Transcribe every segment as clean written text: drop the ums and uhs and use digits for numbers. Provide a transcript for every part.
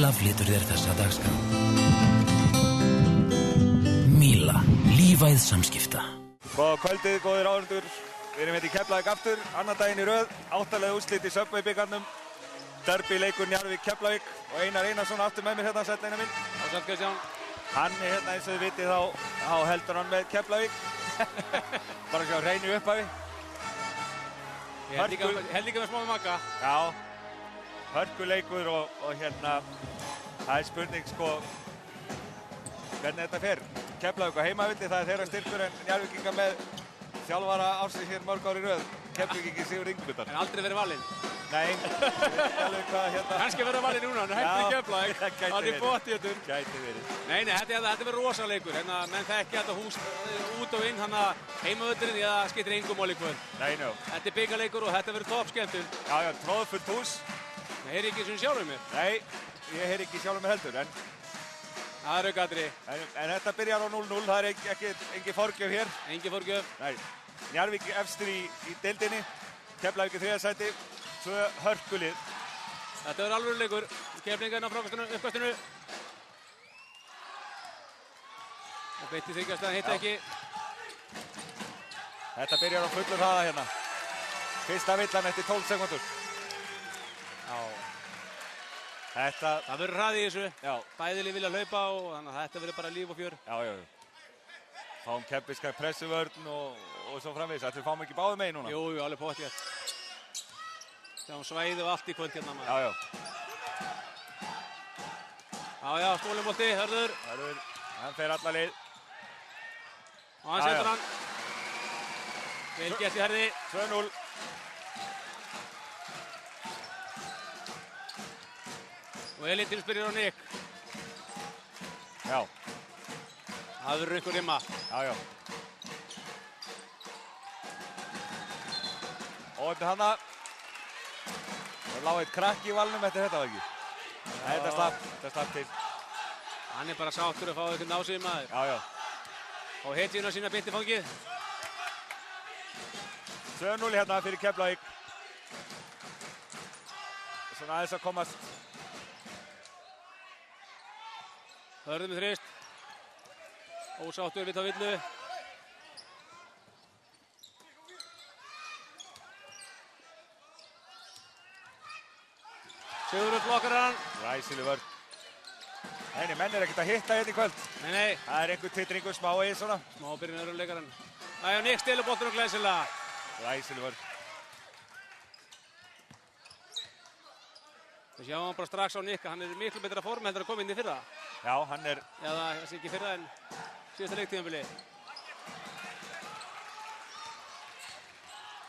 Míla flytur þér þessa dagskrá. Míla, lífæð samskipta. Góða kvöldið, góðir áhorfendur. Við erum hérna í Keflavík aftur, annan daginn í röð, 8 liða úrslit í Subway bikarnum. Derby leikur Njarðvík Keflavík og Einar Einarsson aftur með mér hérna, sæll Einar minn. Og sæll Kristján. Hann er hérna eins og þið vitið þá heldur hann með Keflavík. Bara ekki á hreinu upphafi. Ég held líka með smá með Magga. Já, hörkuleikur og hérna, það er spurning sko, hvernig þetta fer. Keflavík á heimavelli, það er þeirra styrkur en Njarðvíkinga með þjálfara ársins hér mörg ár í röð. Keflvíkingi Sigurður Ingvudar. En aldrei verið valinn. Nei, ég veit alveg hvað hérna. Kannski verið valinn núna, hann hættir í Keflavík. Hann er bóttjötur. Gæti verið. Nei, þetta verður rosa leikur. Hérna, menn þekkja þetta hús út og inn, hann að heimavöllurinn, það skiptir engum máli í kvöld. Nei, njó. Þetta er byggarleikur og þetta verður toppskemmtun. Já, tróðfullt hús. Það heyri ekki svona sjálfur mér. Nei, ég heyri ekki sjálfur mér heldur, en það er aukaatriði. En þetta byrjar á 0-0, það er engin forgjöf hér. Engin forgjöf. Nei, Njarðvík efstur í deildinni, Keflavík í 3. sæti, 2 hörkulið. Þetta verður alvöru leikur. Keflingarinn á uppkastinu. Og beitti þryggjast, hann hitti ekki. Þetta byrjar á fullur hraða hérna. Fyrsta villan eftir 12 sekúndur. Já. Það verður hraði í þessu. Já. Bæði lið vilja hlaupa og þannig að þetta verður bara líf og fjör. Já. Fáum keppiska pressuvörn og svo framvegis. Ætlum við fáum ekki báðum megin núna? Jú, alveg pottþétt. Sjáum svæði og allt í kvöld hérna Já. maður. Já, skólinbolti, Hörður, hann fer alla leið. og hann setur hann. Vel gert í herði. 2-0. Og Elín spyrir á Nick. Já. Það verður ykkur rimma. Já. Og eftir hana. Það lá eitt krakki í valnum eftir þetta, var ekki? Nei, þetta slapp til. Hann er bara sáttur að fá eitthvað násið maður. Já. Og hetjuna sína beint í fangið. 2-0 hérna fyrir Keflavík. Svona aðeins að komast. Hörður með þrist. Ósáttur við þá villu. Sigurður blokkar hann. Ræsileg vörn. Nei, menn er ekkert að hitta hérna í kvöld. Nei. Það er einhver titringur smá í svona. Smá byrjun öðrum leikarinn. Næja, Nick stelur boltann og glæsilega. Ræsileg vörn. Við sjáum bara strax á Nick að hann er miklu betra form heldur að koma inn í fyrra. Já, hann er. Já, það sé ekki fyrra en síðasta leiktíðanbili.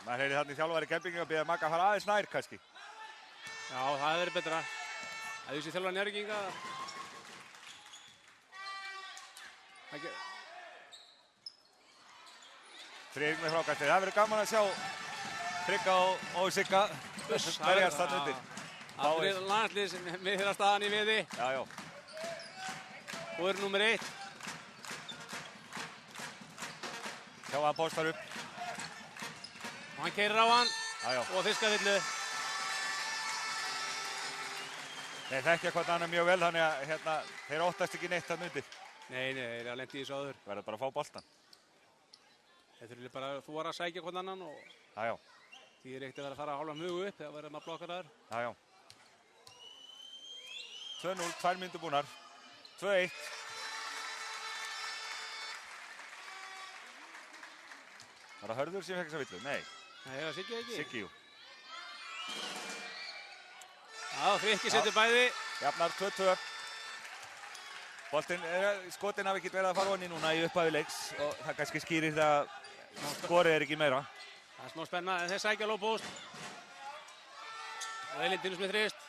Maður heyri þarna í þjálfari Keflvíkinga að biðja Magga að fara aðeins nær kannski. Já, það hefur verið betra. Það er þessi þjálfari Njarðvíkinga. Friðrik með frákastið. Það verður gaman að sjá Frigga og Sigga berjast þarna undir. Það er landslið sem við þeirra staðan í viði. Já. Og er númer 1. Sjá að hann postar upp. Og hann keyrir á hann. Já. Og fiskavillu. Þeir þekkja hvort annar mjög vel, þannig að hérna, þeir óttast ekki neitt þarna undir. Nei, þeir eru að lenda í þessu áður. Verður bara að fá boltan. Þeir þurfa bara að þú var að sækja hvort annan og Já. því er ekkert að vera að fara að hálfa mugu upp þegar verður maður blokkar þar. Já. 2-0, 2 mínútur búnar. 2-1. Var það Hörður sem fekk þessa villu? Nei. Nei, það Siggi ekki. Siggi, jú. Já, Frikki setur bæði. Jafnar 2-2. Skotin hafi ekki verið að fara onni núna í upphafi leiks og það kannski skýrir það að skorið er ekki meira. Það er smá spenna en þeir sækja lóðpóst. Og Elín Dynus með þrist.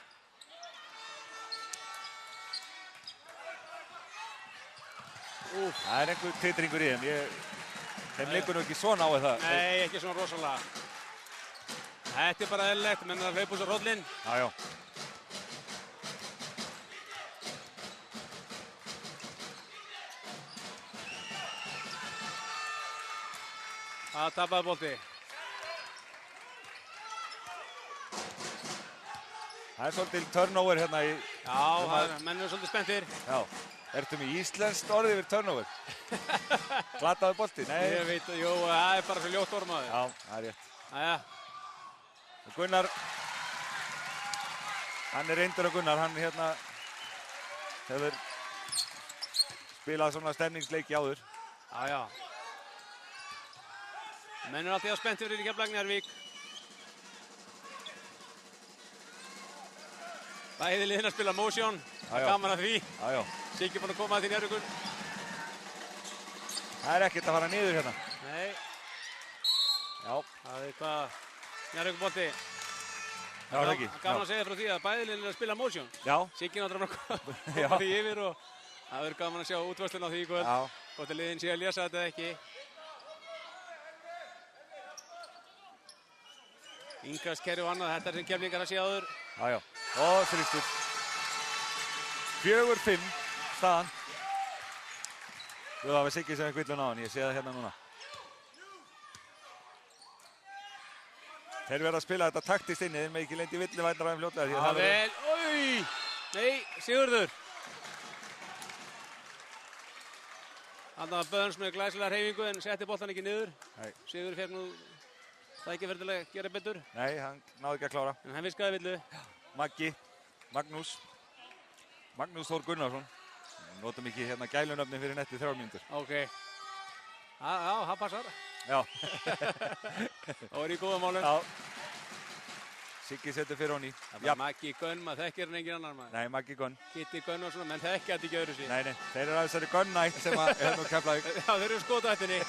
Það er einhver titringur í þeim. Þeim leikur nú ekki svona á það. Nei, ekki svona rosalega. Þetta er bara eðlilegt, menn að hlaupa úr svo hrollinn. Já. Það tapaði bolti. Það er svolítið turnover hérna í... Já, menn eru svolítið spenntir. Já, ertu með íslenskt orðið yfir turnover? Glataðu bolti? Nei. Ég veit, jú, það er bara svo ljótt ormaður. Já, það er rétt. Jæja. Og Gunnar, hann er reyndur af Gunnar, hann hérna hefur spilað svona stemningsleiki áður. Já. Menn eru alltaf spenntir fyrir Keflavík Njarðvík. Bæði liðin að spila motion, það er gaman að því. Já. Siggi búinn að koma að því Njarðvíkur. Það er ekkert að fara niður hérna. Nei. Já. Það er eitthvað Njarðvíkurbolti. Já, það ekki. Gaman að segja frá því að bæði liðin að spila motion. Já. Siggi náttúrulega koma því yfir og það verður gaman að sjá útvarslun á því í kvöld. Já. Hvort að liðin sé að lesa þetta ekki. Ingast kerfi og annað, þetta er sem Keflvíkingar að sé áður. Já. Og þrýstur. 4-5 staðan. Það var Siggi sem er kvillun á hann, ég sé það hérna núna. Þeir verða að spila þetta taktist inni, þeir með ekki lendi villi vændar aðeins fljótlega. Já, vel, Nei, Sigurður. Annar Böns með glæsilega hreyfingu en setti boltan ekki niður. Nei. Sigurður fekk nú tækifæri að gera betur. Nei, hann náði ekki að klára. En hann viskaði villu. Magnús Þór Gunnarsson. Notum ekki hérna gælunöfni fyrir netti 3 mínútur. Ok. Já, það passar. Já. Það var í góða málum. Já. Siggi setur fyrir honni. Það var Maggi Gunn, maður þekkir hann engin annar maður. Nei, Maggi Gunn. Kitty Gunn og svona, menn þekkja þetta ekki öðru sín. Nei, þeir eru aðeins þeirri Gunn Night sem að er nú Keflavík. Já, þeir eru skotættinni.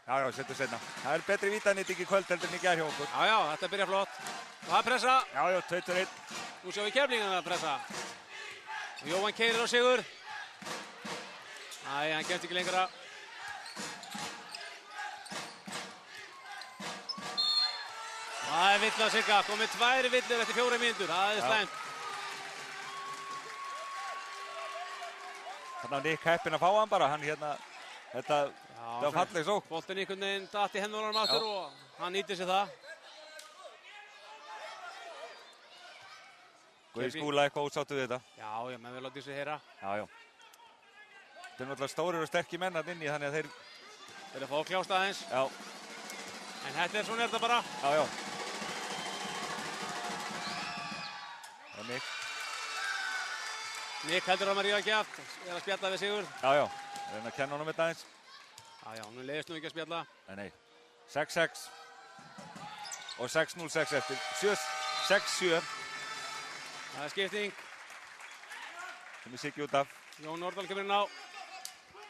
Já, setur setna. Það er betri vítanýting í kvöld heldur en í gær hjá okkur. Já, þetta byrja flott. Og það pressa. Já, 2-1. Nú sjáum við Keflvíkingana að pressa. Og Jóhann keyrir á Sigur. Æ, hann kemst ekki lengra. Það er vill að Sigga. Komið 2 villur eftir 4 mínútur. Það er slæmt. Þannig að Nick heppinn að fá hann bara. Hann hérna, þetta var falleg sókn. Boltinn einhvern veginn datt í hendunum aftur og hann nýtti sér það. Guði Skúla eitthvað útsáttu við þetta. Já, menn vil látið sér heyra. Já. Þetta er náttúrulega stórir og sterkir menn að inni þannig að þeir eru að fá kljást aðeins. Já. En þetta er svona þetta bara. Já. Og Nick heldur að maður ríða ekki aft. Er að spjalla við Sigur. Já. Reyna að kenna honum þetta aðeins. Já, nú leiðist nú ekki að spjalla. Nei. 6-6. Og 6-0-6 eftir. 6-7. Það er skipting. Sem er Siggi út af. Jón Nordahl kemur inn á.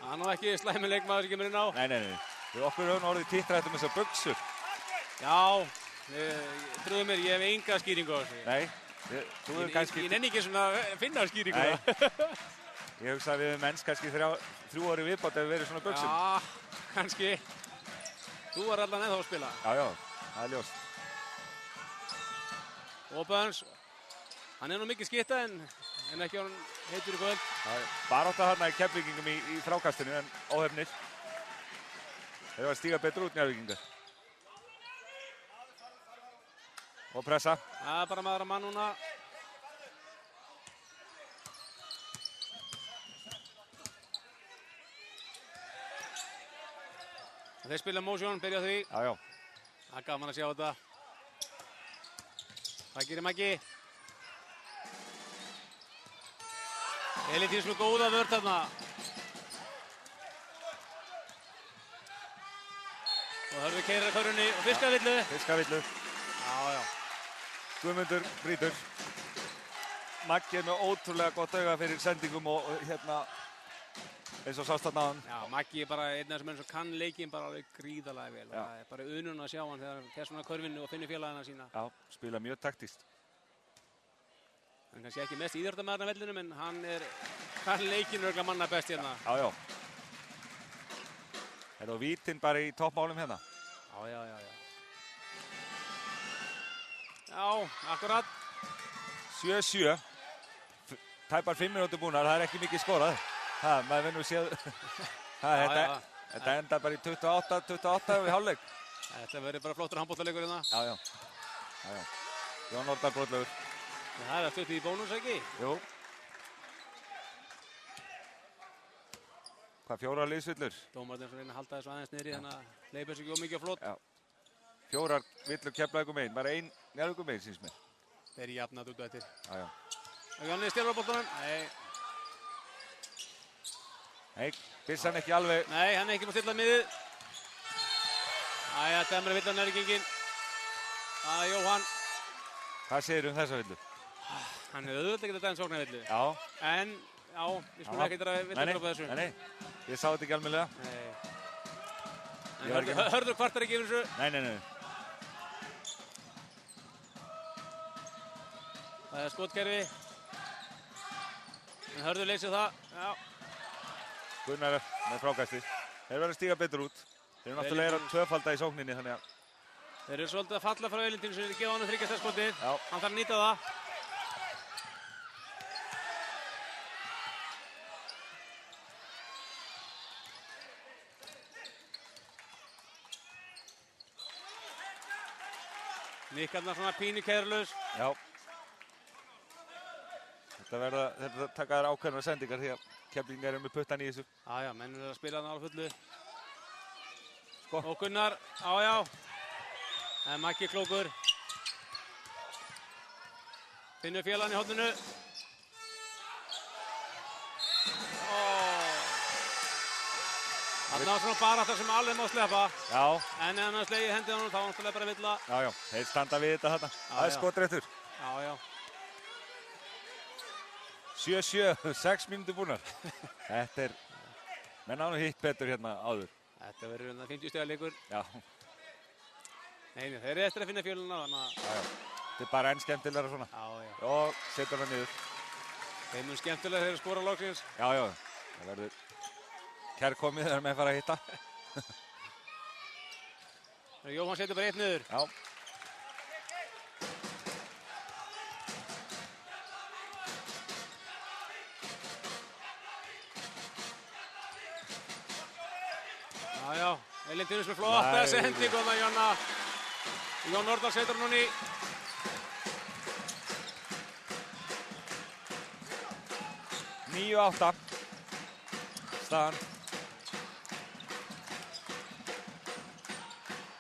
Hann er ekki slæmi leikmaður sem kemur inn á. Nei. Við okkur höfum orðið titrætt þessar buxur. Já, trúðu mér, ég hef enga skýringu á þessu. Nei, þú hefur kannski... Ég nenni ekki svona að finna skýringu. Nei, ég hugsa að við hefum menns kannski 3 ári viðbátt ef við verið svona buxum. Já, kannski. Þú var allan ennþá að spila. Já, það er ljóst. Og Böns, hann er nú mikið skitta en ekki á hann heitur í kvöld. Barátta þarna í Keflvíkingum í frákastinu en óhefnir. Þeir var að stíga betur út Njarðvíkingar. Og pressa. Það er bara maður að mann núna. Þeir spila motion, byrja því. Já. Það er gaman að sjá þetta. Hvað gerir Maggi? Elítíns með góða vörð þarna. Og Hörður keyrir að körfunni og fiskavillu. Já. Guðmundur brýtur. Maggi er með ótrúlega gott auga fyrir sendingum og hérna eins og sást þarna á hann. Já, Maggi er bara einn af þessum menn sem kann leikinn bara alveg gríðarlega vel. Það er bara unun að sjá hann þegar hann fer svona körfunni og finnur félagana sína. Já, spila mjög taktist. Hann kannski ekki mest íþróttamæðurinn á vellinum en hann kann leikinn örgulega manna best hérna. Já. Er það vítin bara í toppmálum hérna? Já. Já, akkurat. 7-7. Tæpar 5 minútur búnar, það er ekki mikið skorað. Maður verður nú séð. Þetta enda bara í 28 við hálfleik. Þetta verður bara flottur handboltaleikur hérna. Já. Jón Nordal brotlegur. Það er að stuttið í bónus, ekki? Jú. Hvað, 4 liðsvillur? Dómarinn sem reyna að halda þessu aðeins niðri, þannig að hleypa þessu ekki of mikið á flot. Já. 4 villur Keflavíkur megin, bara 1 Njarðvíkur megin, síns mér. Þeir eru jafnat út á eftir. Já. Jonni stjálfur á boltanum. Nei, byssan ekki alveg. Nei, hann er ekki með að stilla miðið. Æja, dæmur villan er ekki enginn. Jóhann. Hvað segir þessa villu? Hann er auðvitað ekki að dæma sóknarvillu. Já. En, já, við skulum ekki að vilja þessu. Nei, ég sá þetta ekki almennilega. En Hörður kvartar ekki yfir þessu. Nei. Það er skotkerfi. En Hörður leysir það. Já. Gunnar með frákasti. Þeir verða að stíga betur út. Þeir eru náttúrulega að tvöfalda í sókninni, þannig að... Þeir eru svolítið að falla frá Eilindinu sem er gefa hann að þryggja skotið. Já. Hann þarf að nýta það. Nikkarnar svona pínu keðrulaus. Já. Þetta taka þær ákveðnar sendingar því að Keflvíkingar eru með puttan í þessu. Já, menn eru að spila hann alveg fullu. Og Gunnar, já. Það er Maggi klókur. Finnur félagann í horninu. Það ná svona baráttar sem alveg má sleppa. Já. En ef hann slegið hendið honum, þá var hann náttúrulega bara villa. Já. Þeir standa við þetta þarna. Það er skotréttur. Já. 7-7, 6 mínútur búnar. Þetta er... Menn á nú hitt betur hérna áður. Þetta verður 50 stiga leikur. Já. Nei, þeir eru eftir að finna fjöluna. Já. Þetta er bara enn skemmtilegra svona. Já. Og setur hann niður. Þeim mun skemmtilega þegar skora loksins. Já. Það verður kærkomið þegar menn fara að hitta. Jóhann setur bara 1 niður. Já. Já. Eilindinu sem flotta sending og það Jonna. Jón Nordal setur hann í. Níu 8. Staðan.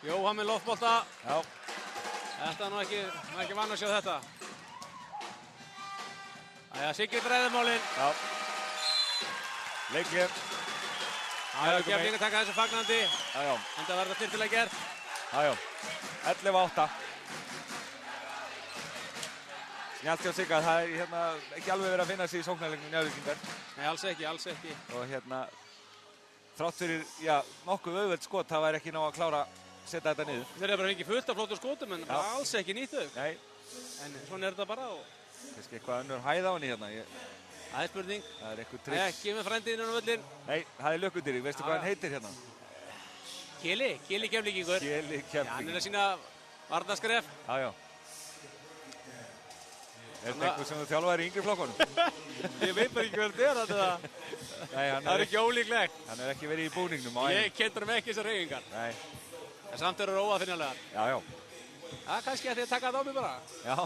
Jóhann með loftbolta. Já. Þetta er nú ekki vann að sjá þetta. Siggi breiðumálinn. Já. Leiklið. Keflvíkingar taka þessu fagnandi. Já. En það verður snyrtilega gert. Já. 11-8. Snjallt hjá Sigga, það er hérna ekki alveg verið að finna sig í sóknarleiknum Njarðvíkingar. Nei, alls ekki. Og hérna, þrátt fyrir, nokkuð auðveld skot, það væri ekki ná að klára að setja þetta niður. Þeir eru bara fengið fullt af flottum skotum, en alls ekki nýtt þau. Nei. En svona er þetta bara. Kannski eitthvað önnur hæð á henni hérna. Það er spurning. Það er eitthvað trygg. Ekki með frændiðinn á völlin. Nei, það er lökkudýri. Veistu hvað hann heitir hérna? Keli Keflvíkingur. Keli Keflvíkingur. Hann er að sýna varnarskref. Já. Er þetta eitthvað sem þú þjálfaðir í yngri flokkunum? Ég veit bara ekki hvað þetta er þetta. Nei, það er ekki ólíklegt. Hann er ekki verið í búningnum á Ég kendur hann ekki þessar hreyfingar. Nei. En samt eru óaðfinnanlegar. Já. Kannski að þið taka þetta á mig bara. Já.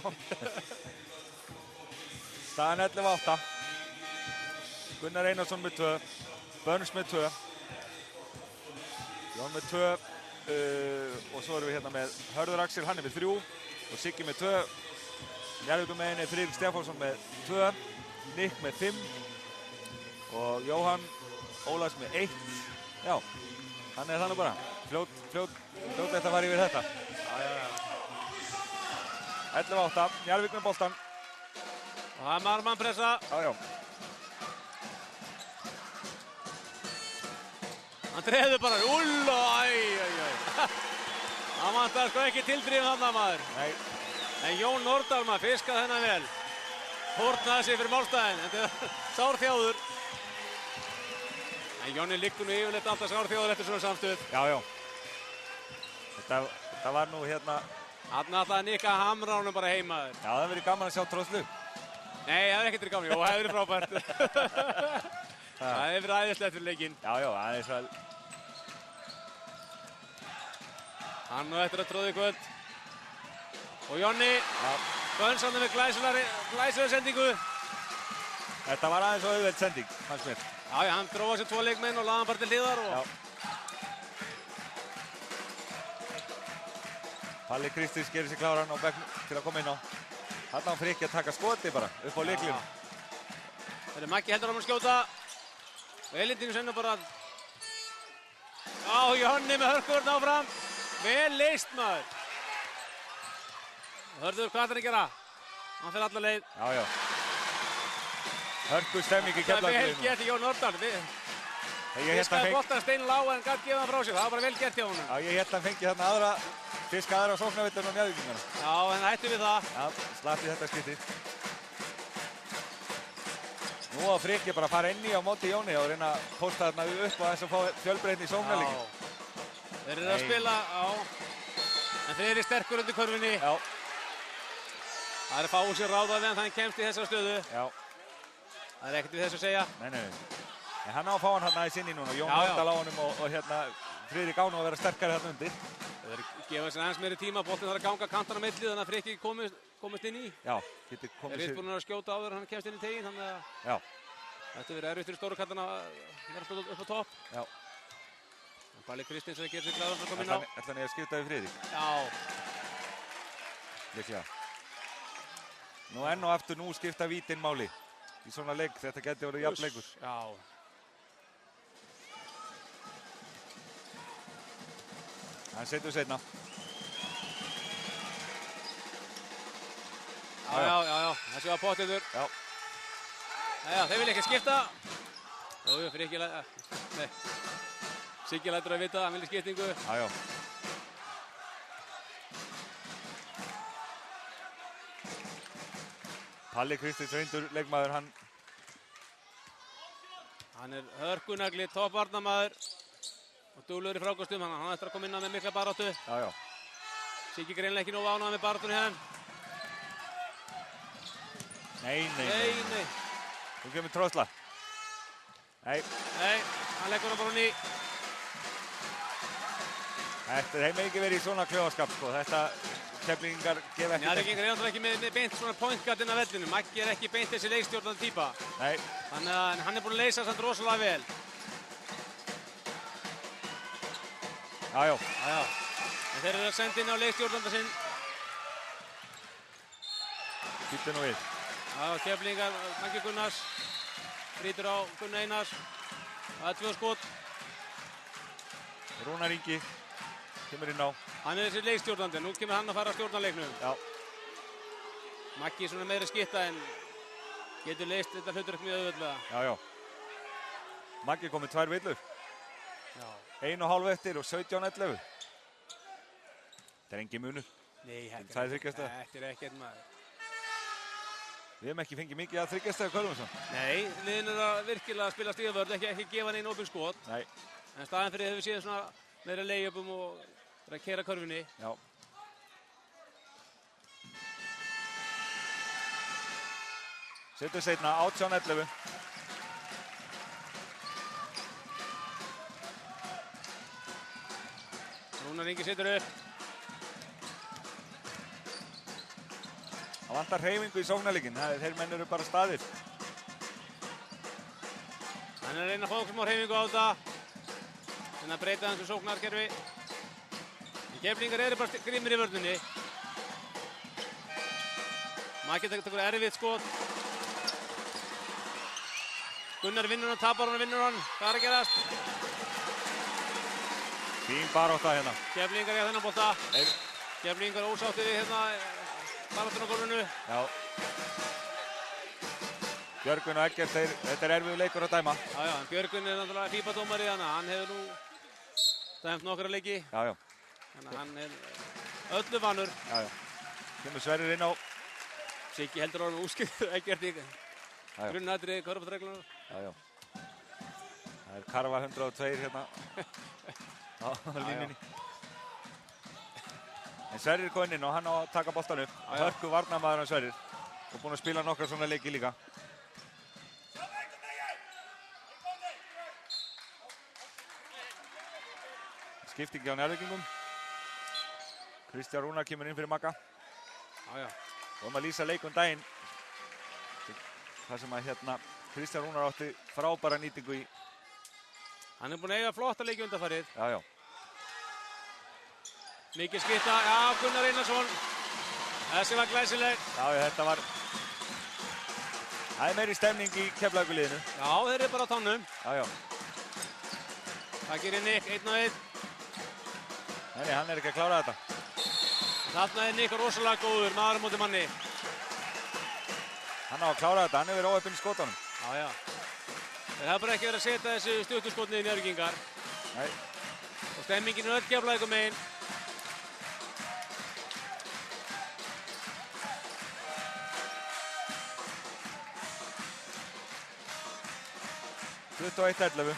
Staðan 11-8. Gunnar Einarsson með 2. Börns með 2. Jón með 2. Og svo erum við hérna með Hörður Axel, hann er með 3. Og Siggi með 2. Njarðvíkur megin er Friðrik Stefánsson með 2. Nick með 5. Og Jóhann Ólafs með 1. Já, hann er þannig bara. Fljótt þetta var yfir þetta. 11-8. Njarðvík með boltan. Og það er marmannpressa. Já. Hann treður bara. Það vantar sko ekki tildrifin þarna maður. Nei. En Jón Nordal maður fiskað hennar vel. Hortnaði sig fyrir málstæðin. Þetta er sárþjáður. En Jóni liggur nú yfirleitt alltaf sárþjáður eftir svona samstöð. Já. Þetta var nú hérna... Þarna ætlaði Nick að hamra honum bara heimaður. Já, það hefur verið gaman að sjá tróðslu. Nei, það hefur ekkert verið gaman. Jó, það hefur verið frábært. Það hefur verið æðislegt fyrir leikinn. Já, aðeins vel. Hann og eftir að tróði kvöld. Og Jonni. Já. Bönnsson með glæsilega sendingu. Þetta var aðeins og auðveld sending, fannst mér. Já, hann dróði sér 2 leikmenn og laði hann bara til hliðar og... Já. Palli Kristins gerir sig kláran á bekknum til að koma inn á. Þarna á Frikki að taka skoti bara upp á lyklinu. Það er Maggi heldur á að skjóta. Og Elindinu senna bara... Já, Jonni með hörkuverðn áfram. Vel leyst maður. Hörður, hvað ætlar hann að gera? Hann fer alla leið. Já, já. Hörku stemming í Keflavík. Það er vel gert í Jón Nordal. Fiskaði boltan steinlág en gætt gefa hann frá sér. Það var bara vel gert hjá honum. Já, ég held að hann fengi þarna fiska aðra sóknarvillun á Njarðvíkingana. Já, en það hættu við það. Já, slappið þetta skiptið. Nú á Frikki bara að fara inn í á móti Jóni og reyna að posta þarna upp og þess að fá fjölbreytni í sóknarleikin. Þeir eru að spila, já. En þeir eru sterkur undir körfunni. Já. Það er fáið sér ráðað en þannig kemst í þessar stöðu. Já. Það er ekkert við þessu að segja. Nei. En hann á að fá hann hérna aðeins inn í núna. Jón Nordal á honum og hérna Friðrik Ánu að vera sterkari hérna undir. Þeir gefa sér aðeins meiri tíma. Boltinn þarf að ganga kantan á milli þannig að Frikki komist inn í. Já, getur komið sér. Þeir eru búin að skjóta áður en hann kemst inn í teginn þannig að Já. Þetta verður erfitt fyrir stóru kallana að vera upp á topp. Já. Palli Kristins að gera sig glaður að koma inn á. Ætla hann að skipta við Friðrik? Já. Líklega. Nú enn og aftur nú skipta vítin máli í svona leik. Þetta geti verið jafn leikur. Já. Hann setur seinna. Já. Þessi var pottiður. Já. Jæja, þeir vilja ekki skipta. Jú, fyrir ekki nei. Siggi lætur að vita, hann vilja skiptingu. Já. Palli Kristins reyndur leikmaður, hann er hörkunagli, toppvarnamaður og duglegur í frákostum, hann ætlar að koma inn á með mikla baráttu. Já. Siggi greinlega ekki nógu ánægður með baráttunni hérna. Nei. Þú kemur tróðsla. Nei, hann leggur hann bara ný. Þeir megi ekki verið í svona kljóðaskap, sko. Þetta Keflvíkingar gefa ekki... Njarðvíkingar er náttúrulega ekki með beint svona point guard inn á vellinu. Maggi er ekki beint þessi leikstjórnandi típa. Nei. Þannig að hann er búinn að leysa samt rosalega vel. Já. En þeir eru að senda inn á leikstjórnanda sinn. Býttu nú við. Já, Keflvíkingar, Maggi Gunnars. Brýtur á Gunnar Einars. Það er 2 skot. Rúnar Ingi kemur inn á. Hann er þessi leikstjórnandi, nú kemur hann að fara að stjórna leiknum. Já. Maggi svona meiri skitta en getur leyst þetta hlutverk mjög auðveldlega. Já. Maggi kom með 2 villur. Já. 1,5 eftir og 17-11. Þetta er engin munur. Nei, það er þryggjastæða. Þetta er ekkert maður. Við hefum ekki fengið mikið að þryggjastæða Körlundsson. Nei, liðin er að virkilega spila stíðavörð, ekki gefa neinn opinn skot. Nei. En staðan fyrir hefur síðan svona meira lay-upum og að keyra körfunni. Já. Setur seinna 18-11. Rúnar Ingi setur upp. Það vantar hreyfingu í sóknarleikinn. Þeir menn eru bara staðir. Hann er að reyna að fá okkur smá hreyfingu á þetta. En að breyta þessu sóknarkerfi. Keflvíkingar eru bara grimmir í vörninni. Maggi tekur erfitt skot. Gunnar vinnur hann, tapar hann, vinnur hann. Hvað er að gerast? Fín barátta hérna. Keflvíkingar í þennan bolta. Keflvíkingar ósátti við hérna baráttuna á gólfinu. Já. Björgvin og Eggert, þetta er erfiður leikur að dæma. Já, en Björgvin er náttúrulega FIFA-dómari þannig að hann hefur nú dæmt nokkra leiki. Já. Þannig að hann er öllu vanur. Já. Kemur Sverrir inn á. Siggi heldur á hann úskiptur Eggert í grunnatriði körfuboltareglunum. Já. Það er Karfa 102 hérna á línunni. En Sverrir kom inn og hann á að taka boltan upp. Hörku varnarmaður hann Sverrir. Og búinn að spila nokkra svona leiki líka. Skiptingi á Njarðvíkingum. Kristján Rúnar kemur inn fyrir Magga. Já. að lýsa leikum daginn. Það sem að hérna Kristján Rúnar átti frábæra nýtingu í. Hann búinn að eiga flotta leiki undanfarið. Já. Mikið skipta, já, Gunnar Einarsson. Þessi var glæsileg. Já, þetta var... Það meiri stemning í Keflavíkurliðinu. Já, þeir eru bara á tánum. Já. Það gerir Nick, 1-1. Nei, hann ekki að klára þetta. Þarna Nick rosalega góður, maður á móti manni. Hann á að klára þetta, hann hefur verið óheppinn í skotunum. Já. Þeir hafa bara ekki verið að setja þessu stuttu skotni í Njarðvíkingar. Nei. Og stemmingin öll Keflavíkur megin. og 21-11.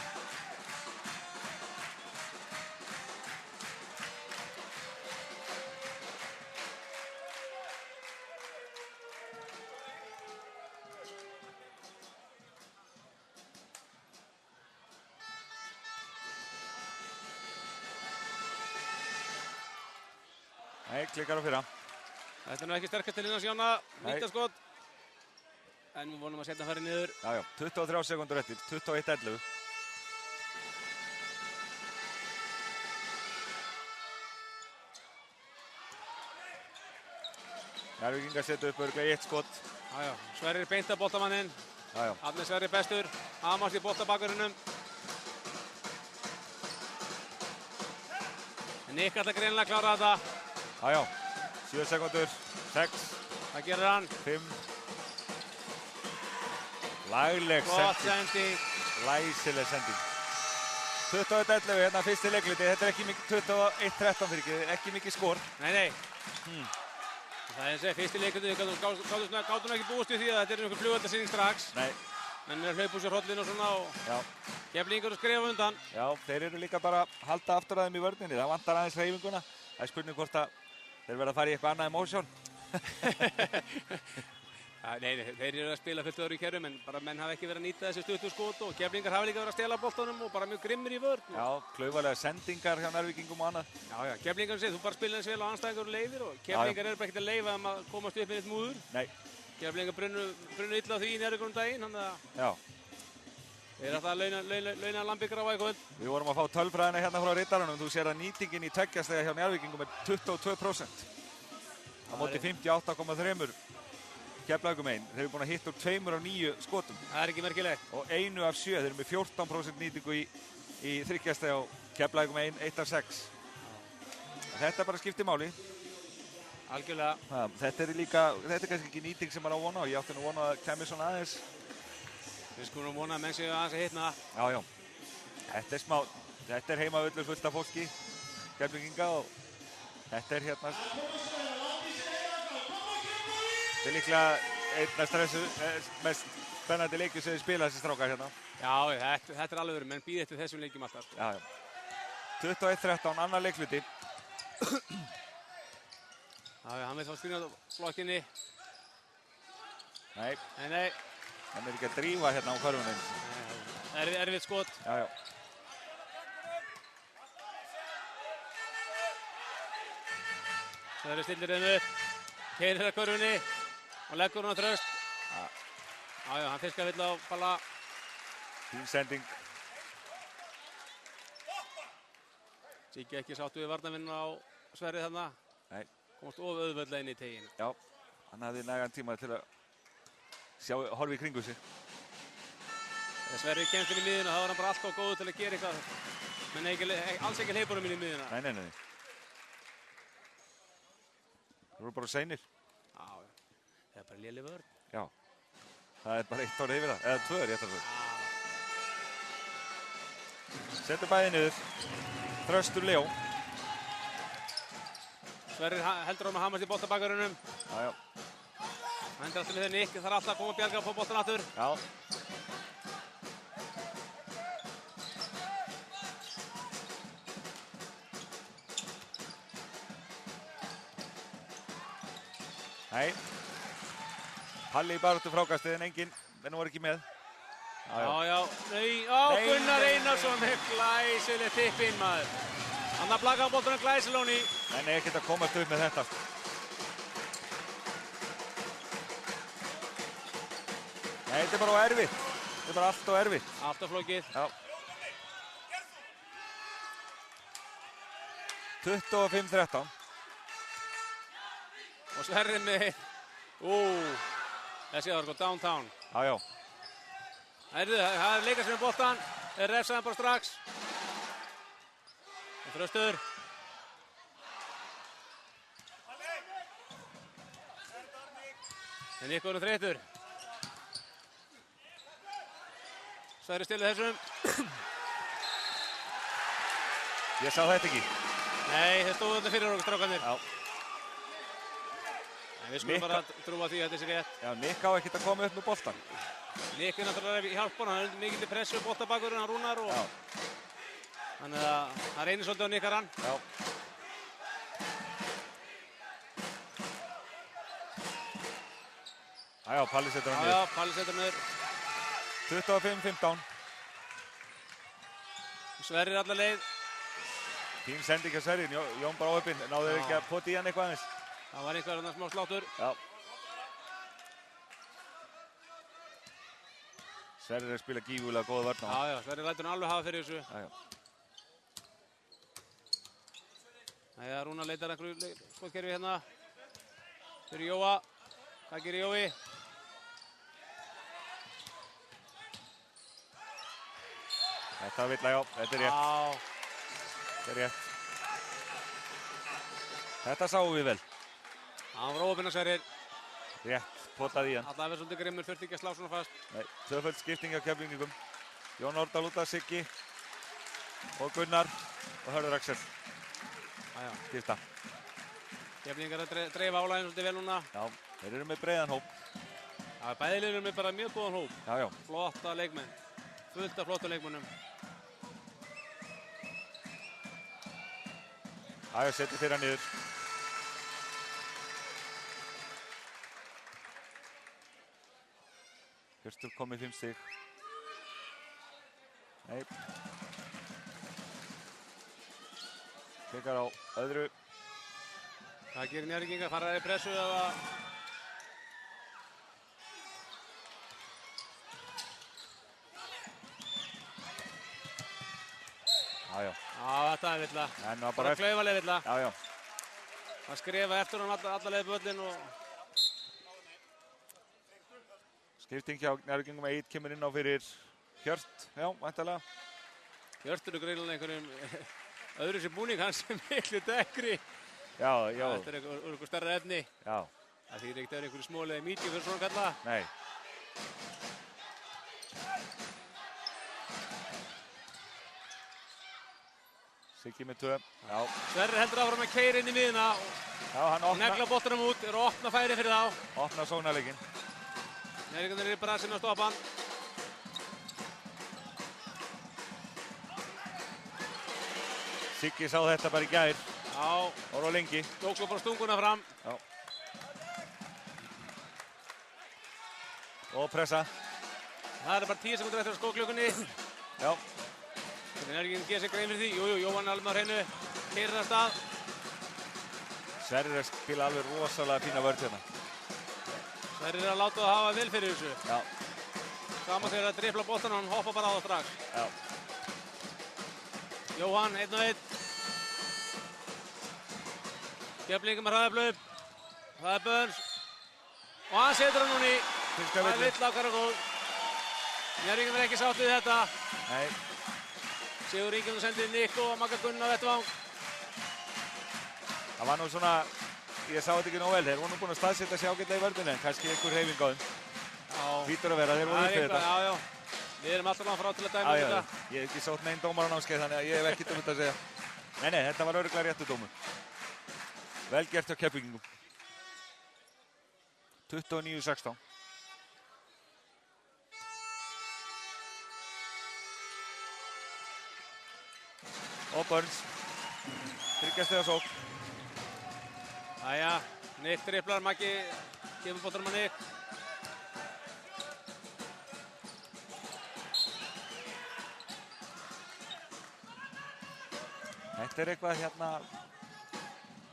Nei, klikkar á fyrra. Þetta er nú ekki sterkast til innan Sjána, vítaskot. En við vonum að setja farið niður. Já, 23 sekúndur eftir, 21-11. Njarðvíkingar setja upp örglega í 1 skot. Já, Sverrir beint að boltamanninn. Já. Arne Sverrir bestur, Hamast í boltabakverðinum. Nick ætla greinilega að klára þetta. Já, 7 sekúndur, 6. Það gerir hann. 5. Lagleg sending. Læsileg sending. 21-11, hérna fyrsti leikluti. Þetta er ekki mikið 21-13 fyrir ekki, ekki mikið skor. Nei. Það er að segja, fyrsti leikluti, gátum ekki búist við því að þetta er einhver flugvaldarsýning strax. Nei. Menn er hlaup úr sér hrollinn og svona og Keflvíkingar að skrifa undan. Já, þeir eru líka bara að halda aftur að þeim í vörninni. Það vantar aðeins hreyfinguna. Það er spurning hvort að þeir verða að fara í eitthvað annað emotion. Nei, þeir eru að spila fullt öðru í kerrum en bara menn hafa ekki verið að nýta þessi stuttu skot og Keflvíkingar hafa líka verið að stela boltanum og bara mjög grimmir í vörn. Já, klaufalega sendingar hjá Njarðvíkingum og annað. Já, Keflvíkingar segir þú bara spila eins vel og anstæðingar og leiðir og Keflvíkingar eru bara ekkert að leyfa þeim að komast upp með eitt múður. Nei. Keflvíkingar brunnu illa á því í Njarðvíkur daginn, þannig að Já. Þeir eru alltaf að launa lambikar á eitthvað. Við vorum að fá tölfræðina hérna frá riddaranum. Þú sér að nýtingin í tveggjastega hjá Njarðvíkingum er 22%. Á móti 58,3 Keflavíkur megin. Þeir eru búin að hitta úr 2 af 9 skotum. Það er ekki merkilegt. Og 1 af 7. Þeir eru með 14% nýtingu í þryggjastega og Keflavíkur megin 1 af 6. Þetta bara skiptir máli. Algjörlega. Þetta er kannski ekki nýting sem maður á vona og ég átti nú vona að kemur svona aðeins. Við skulum vona að menn séu aðeins að hitna. Já. Þetta er smá, þetta er heimavöllur fullt af fólki, Keflvíkinga og þetta er hérna. Þetta er líklega einn af mest spennandi leikir sem við spila þessi strákar hérna. Já, þetta er alveg verið, menn býð eftir þessum leikjum alltaf. Já. 21-13, annar leikluti. Já, hann veit þá stýna flokkinni. Nei. Hann er ekki að drífa hérna á körfunum. Erfitt skot. Já. Það stillir þeim upp. Keirir að körfunni og leggur hún á þröst. Já, hann fiskar vill á balla. Fín sending. Siggi ekki sáttu við varnarvinn á Sverrið þarna. Nei. Komast of auðveldlega inn í teginu. Já, hann hafði nægan tíma til að horfa í kringu sig. Þegar Sverrir kemst inn í miðjuna þá er hann bara alltaf góður til að gera eitthvað. Men alls ekki hleypur inn í miðjuna. Nei. Það voru bara seinir. Já. Það er bara léleg vörn. Já. Það er bara 1 orð yfir það. Eða 2 rétt að það. Setur bæði niður. Þröstur Leó. Sverrir heldur að hamast í boltabakverðinum. Já. Hann hendur aftur með Nick, þarf alltaf að koma að bjarga á boltan aftur. Já. Nei. Palli í baráttu frákastið en enginn, en hún var ekki með. Já. Nei, Gunnar Einarsson er glæsileg tippinn maður. Hann að blaka á boltanum glæsilóni. Nei, ekkert að komast upp með þetta. Nei, þetta er bara erfitt. Þetta er bara allt og erfitt. Allt og flókið. Já. 25-13. Og Sverrir með, þessi var sko downtown. Já, já. Það er leikast með boltan, þeir refsaðan bara strax. Og Þröstur. En Nikko þreyttur. Sverrir stilur þessum. Ég sá þetta ekki. Nei, þeir stóðu þetta fyrir okkur strákarnir. Já. En við skulum bara trúa því að þetta sé rétt. Já, Nick á ekkert að koma upp með boltan. Nick er náttúrulega í hjálpun, hann er mikið til pressu boltabakurinn, hann Rúnar og... Já. Þannig að það reynir svolítið á Nikkarann. Já. Já, Palli setur hann niður. Já, Palli setur hann niður. 25-15. Sverrir alla leið. Fín sending á Sverrir, Jón bara óöppinn, náðu ekki að pota í hann eitthvað aðeins. Það var einhver annar smá sláttur. Já. Sverrir er að spila gífulega góða vörn á hann. Já, Sverrir lætur hann alveg hafa fyrir þessu. Já. Æja, Rúnar leitar einhverju skotkerfi hérna. Fyrir Jóa. Hvað gerir Jói? Þetta vill að já, þetta er rétt. Já. Þetta er rétt. Þetta sáum við vel. Hann var óöppinn að Sverrir. Rétt, potaði í hann. Alltaf er svolítið grimmur, þurfti ekki að slá svona fast. Nei, tvöföld skipting á Keflvíkingum. Jón Árdal út af Siggi. Og Gunnar og Hörður Axel. Æja. Skipta. Keflvíkingar að dreifa álæginn svolítið vel núna. Já, þeir eru með breiðan hóp. Já, bæði liðin eru með bara mjög góðan hóp. Já, já. Flotta leikmenn. Fullt af flottum leikmennum. Já, já, setið þeirra niður. Hjörtur komið 5 stig. Nei. Klikar á öðru. Það gerir Njarðvíkingar, fara í pressu eða... Já, já. Já, þetta er villa. En það Bara klaufaleg villa. Já, já. Það skrifa eftir hann alla leið böllin og... Skipting hjá Njarðvíkingum, Egill kemur inn á fyrir Hjört, já, væntanlega. Hjörtur er greinilega einhverjum öðru sem búning, hans er miklu dekkri. Já, já. Þetta er einhver stærra efni. Já. Það þýðir ekkert að vera einhverju smólega mítjum fyrir svona kalla. Nei. Siggi með 2. Já. Sverrir heldur áfram að keyra inn í miðuna Já, hann og negla boltanum út, er að opna færi fyrir þá. Opna sóknarleikinn. Njarðvíkingarnir eru bara sem að stoppa hann. Siggi sá þetta bara í gær. Já. Voru á lengi. Tók svo bara stunguna fram. Já. Og pressa. Það er bara 10 sekúndur eftir að skóklökunni. Já. Njarðvíkingar gerir sig grein fyrir því. Jú, Jóhann er alveg með á hreinu. Keyrir af stað. Sverrir er að spila alveg rosalega fína vörn hérna. Sverrir er að láta það hafa vel fyrir þessu. Já. Gaman þegar að drifla boltan og hann hoppa bara á það strax. Já. Jóhann, 1-1. Keflvíkingar með hraðablaup. Það er Burns. Og hann setur hann núni. Það er vill ákvæður og góð. Njarðvíkingar er ekki sátt við þetta. Nei. Sigur Ingemund sendir Nikko og Magga Gunn á vettvang. Það var nú svona, ég sá þetta ekki nóg vel. Þeir voru nú búin að staðsetja sig ágætlega í vörðinu en kannski einhver hreyfing á þeim. Hvítur að vera, þeir voru uppið þetta. Já, já. Við erum alltaf langt frá til að dæma þetta. Ég hef ekki sótt neinn dómar á námskeið þannig að ég hef ekkert um þetta að segja. Nei, þetta var örugglega réttu dómur. Vel gert hjá Keflvíkingum. 29-16. Og Burns. 3 stiga sókn. Jæja, Nick driblar, Maggi gefur boltanum að Nick. Þetta er eitthvað hérna...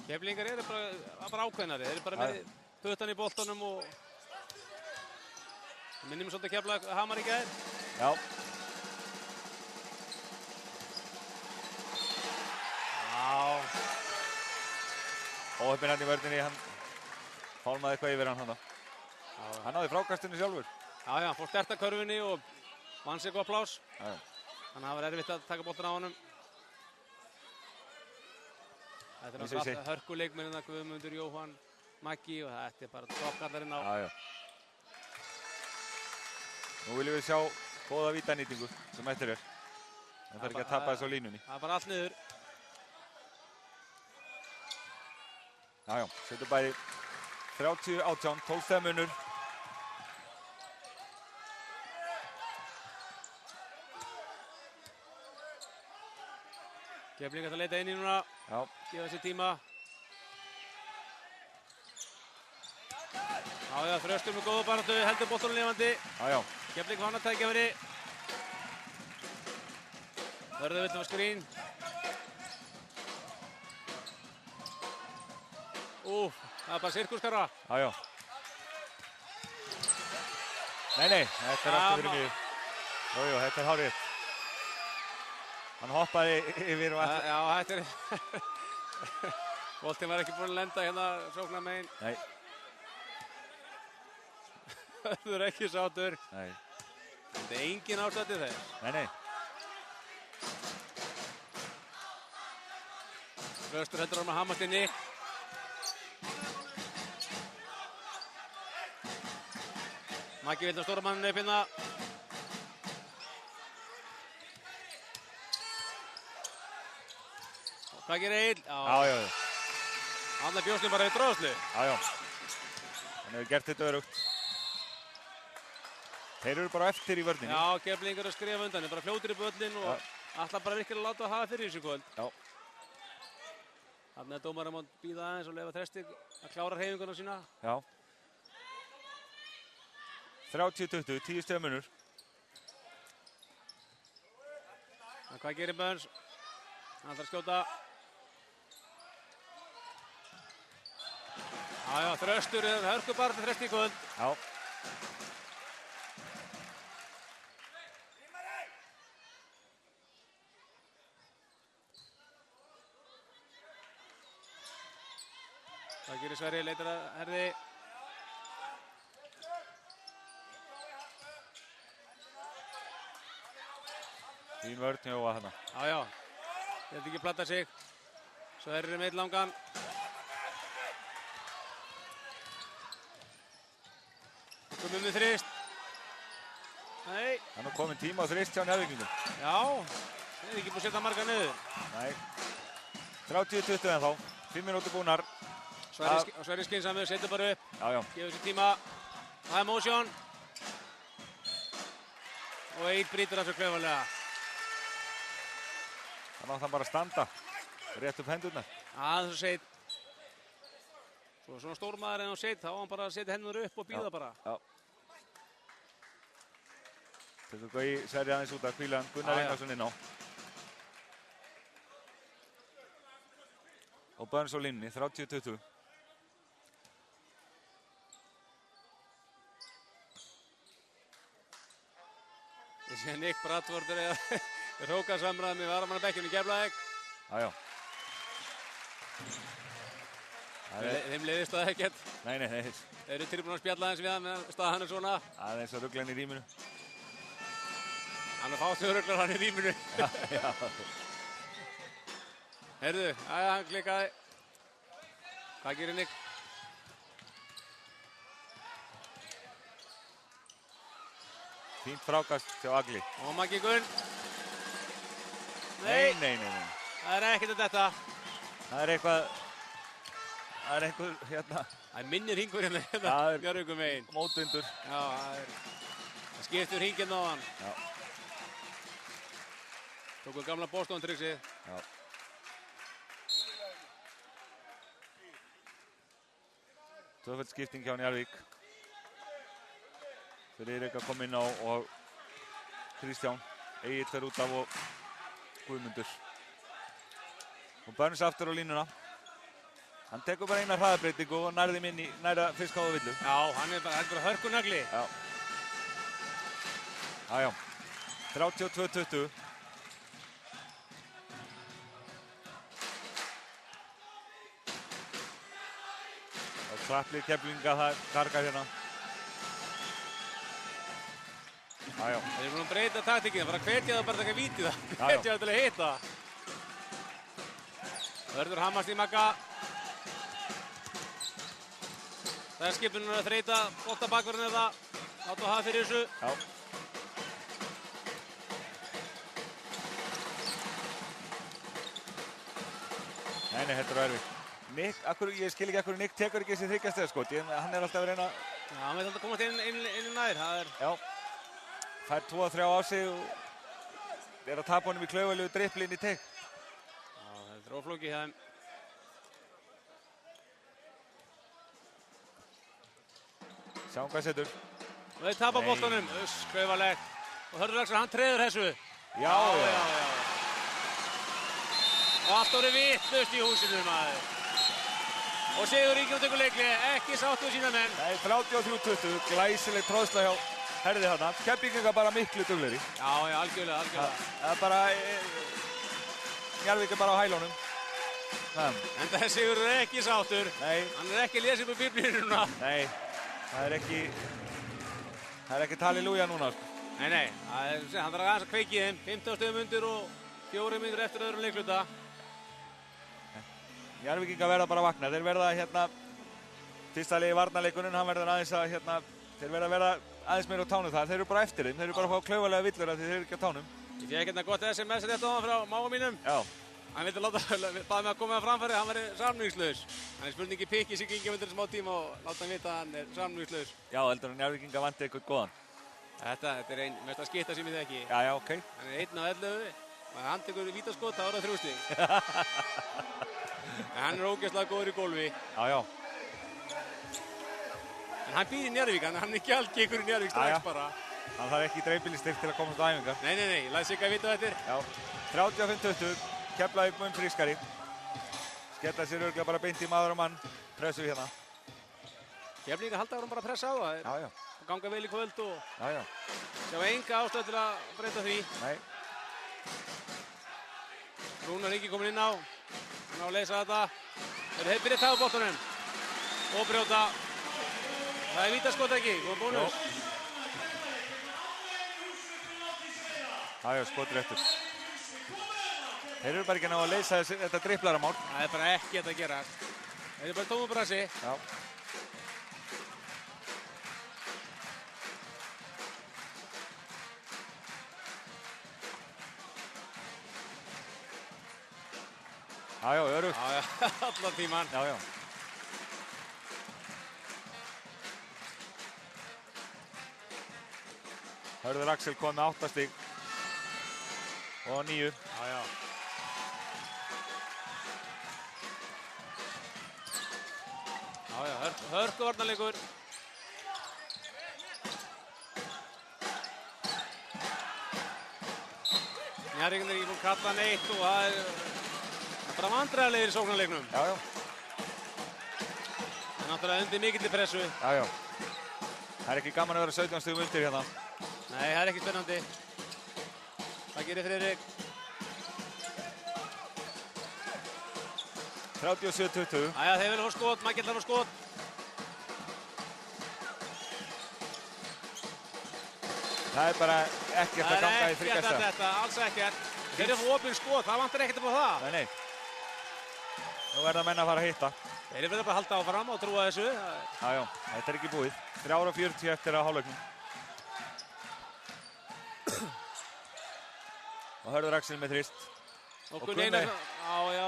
Keflvíkingar eru bara ákveðnari, þeir eru bara með puttan í boltanum og Minnum svolítið Keflavík Hamar í gær. Já. Já. Óheppinn hann í vörninni, hann fálmaði eitthvað yfir hann. Hann náði frákastinu sjálfur. Já, fór sterta körfunni og vann sér gott plás. Já. Þannig að það var erfitt að taka boltan á honum. Þetta er náttúrulega hörkuleikmennina Guðmundur, Jóhann, Maggi og þetta er bara toppkallarinn á. Já. Nú viljum við sjá góða vítanýtingu sem eftir er. Það þarf ekki að tapa þessu á línunni. Það er bara allt niður. Já, setur bæði 30-18, 12 munur. Keflavík að leita inn í núna. Já. Gefa sér tíma. Já, Þröstur með góða baráttu, heldur boltanum lifandi. Já. Keflavík fann að tækifæri. Hörður vill á skrín. Það er bara sirkuskarra. Já. Nei, þetta er aftur fyrir mig. Jú, þetta er hárið. Hann hoppaði yfir og eftir. Já, þetta er... Boltinn var ekki búinn að lenda hérna sóknarmegin. Nei. Hörður ekki sátur. Nei. Þetta er engin ástætti þeir. Nei. Þröstur heldur hann að hamast inni. Maggi vill á stóra manninu upp hérna. Hvað gerir Egill? Já. Hann er bjóstin bara í dróðslu. Já. Hann hefur gert þetta örugt. Þeir eru bara eftir í vörninni. Já, Keflavík að skrifa undan. Þeir bara fljótir í böllin og ætla bara virkilega að láta að hafa fyrir þessu kvöld. Já. Þannig að dómarinn má bíða aðeins og leyfa Þresti að klára hreyfinguna sína. Já. 30-20, 10 stiga munur. Hvað gerir Burns? Hann þarf að skjóta. Já, Þröstur er hörkubarn til Þresti í kvöld. Já. Hvað gerir Sverri? Leitar að Herði. Fín vörn hjá þarna. Já. Þetta ekki platta sig. Sverri með langan. Komum við Þrist. Nei. Hann er komin tíma á Þrist hjá Njarðvíkingum. Já. Þeir eru ekki búin að setja marga niður. Nei. 30-20 en þá. 5 minútur búnar. Sverri skynsamur, setur bara upp. Já. Gefur sér tíma. Það er motion. Og Egill brýtur af sér klaufalega. Þannig átti hann bara að standa. Rétt upp hendurnar. Það er svo seit. Svona stórmaður en á seit, þá á hann bara að setja hendurnar upp og bíða bara. Já. Þetta er í Sverri aðeins út að hvíla hann Gunnar Einarsson inn á. Og Burns á línni, 30-20. Ég sé Nick Bradford er að hróka samræðum í varamannabekkjunni í Keflavík. Já. Þeim leiðist það ekkert. Nei. Þeir eru tilbúin að spjalla aðeins við hann meðan staðan er svona. Það er eins og ruglan í rýminu. Hann er fátt við ruglar hann í rýminu. Já. Heyrðu, hann klikkaði. Hvað gerir Nick? Fínt frákast hjá Agli. Og Maggi Gunn. Nei. Það er ekkert þetta. Það er einhver hérna. Það er minnir hringur hérna Björgum megin. Mótvindur. Já, það skiptur hringinn á hann. Já. Tóku gamla Boston-trixið. Já. Tvöföld skipting hjá Njarðvík. Fyrir Erik að koma inn á og Kristján. Egill fer út af og Guðmundur. Og Burns aftur á línuna. Hann tekur bara eina hraðabreytingu og nærði inn í næra fiskháða villu. Já, hann er bara hörkunagli. Já. Já. 32-20. Og klapplið Keflvíkinga það kargar hérna. Já. Þeir eru búin að breyta taktíkina, bara hvetja það bara að taka víti það. Já. Hvetja það til að hitta. Hörður hamast í Magga. Það er skipunin að þreita bolta bakverðin eða láta hafa fyrir þessu. Já. Nei, þetta er erfitt. Nick, ég skil ekki akkur Nick tekur ekki þessi þryggjastega skot. Hann er alltaf að reyna. Já, hann veit alltaf að komast inn nær. Það er... Já. Fær 2-3 á sig og er að tapa honum í klaufalegu dribbli inn í teg. Já, þetta er óflókið hjá þeim. Sjáum hvað setur. Og þeir tapa boltanum. Klaufalegt. Og Hörður Axel, hann treður þessu. Já. Og allt orðið vitlaust í húsinu, maður. Og Sigur Ingi tekur leikli, ekki sáttu sína menn. Nei, 33-20, glæsileg tróðsla hjá Herði þarna. Keflvíkingar bara miklu duglegri. Já, algjörlega. Það er bara, Njarðvík er bara á hælunum. En það Sigurður er ekki sáttur. Nei. Hann er ekki að lesa upp úr biblíunni núna. Nei, það er ekki halleluja núna. Nei, hann þarf aðeins að kveiki þeim. 15 stöðum undir og 4 mínútur eftir öðrum leikluta. Njarðvíkingar verða bara að vakna. Þeir verða fyrsta liði í varnarleikunum, hann verður aðeins að þeir verða aðeins meira á tánum þar. Þeir eru bara eftir þeim. Þeir eru bara að fá klaufalega villur af því þeir eru ekki á tánum. Ég fekk hérna gott SMS rétt á hann frá mága mínum. Já. Hann vildi baða mig að koma að framfæri, hann verði samningslaus. Hann er spurningi pikki sig Ingi undir smá tíma og láta hann vita að hann er samningslaus. Já, heldur að Njarðvíkingar vanti eitthvað góðan. Þetta er einn mesta skitta sem ég þekki. Já, ok. Hann er 1 á 11 og hann tekur vítaskot, þá er það 3 stig. En hann er ógeðslega góður í gólfi. Já. En hann býr í Njarðvík, hann er ekki algengur í Njarðvík strax bara. Hann þarf ekki dreifbýlistyrk til að komast á æfingar. Nei, ég læt Sigga vita þetta. Já, 35-20, Keflavík mun frískari. Skella sér örugglega bara beint í maður og mann. Pressu hérna. Keflvíkingar halda áfram bara að pressa á það. Já. Og ganga vel í kvöld og Já. sjá enga ástæðu til að breyta því. Nei. Rúnar Ingi kominn inn á. Hann á að leysa þetta. Þeir byrja að tafa boltanum. Og brjóta. Það er vítaskot ekki, góðan bónus. Já, skotur eftir. Þeir eru bara ekki ná að leysa þetta dribblaramál. Það er bara ekki þetta að gera. Þeir eru bara tómum brasi. Já. Já, örugt. Já, allan tíman. Já. Hörður Axel kom með 8 stig og 9. Já. Hörku varnarleikur. Njarðvíkingar er ekki búinn að kalla neitt og það er bara vandræðalegir í sóknarleiknum. Já. Það er náttúrulega undir mikilli pressu. Já. Það er ekki gaman að vera 17 stigum undir hérna. Nei, það er ekki spennandi. Það gerir Friðrik. 37-20. Þeir vilja fá skot, Maggi ætlar að fá skot. Það er bara ekkert að ganga í þryggjasta. Það er ekkert þetta, alls ekkert. Þeir eru að fá opinn skot, það vantar ekkert upp á það. Nei. Nú verða menn að fara að hitta. Þeir verða bara að halda áfram og trúa þessu. Já, þetta er ekki búið. 3:40 eftir að hálfleiknum. Og Hörður Axel með þrist. Og Gunni Einarsson. Já.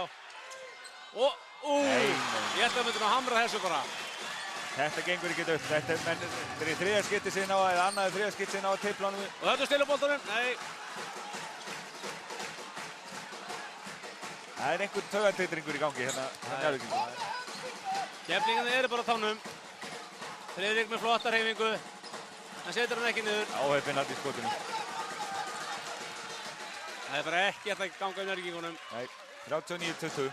Ég held að við myndum að hamra þessu bara. Þetta gengur ekki upp. Þetta er í þriðja skipti sinna á eða annaði þriðja skipti sinna á að teipla honum. Og þetta stila boltanum. Nei. Það er einhver taugatitringur í gangi hérna. Keflvíkingarnir eru bara á tánum. Friðrik með flotta hreyfingu. Hann setur hann ekki niður. Áheppinn allt í skotinu. Það er bara ekki að ganga um Njarðvíkingunum. Nei, 39-20.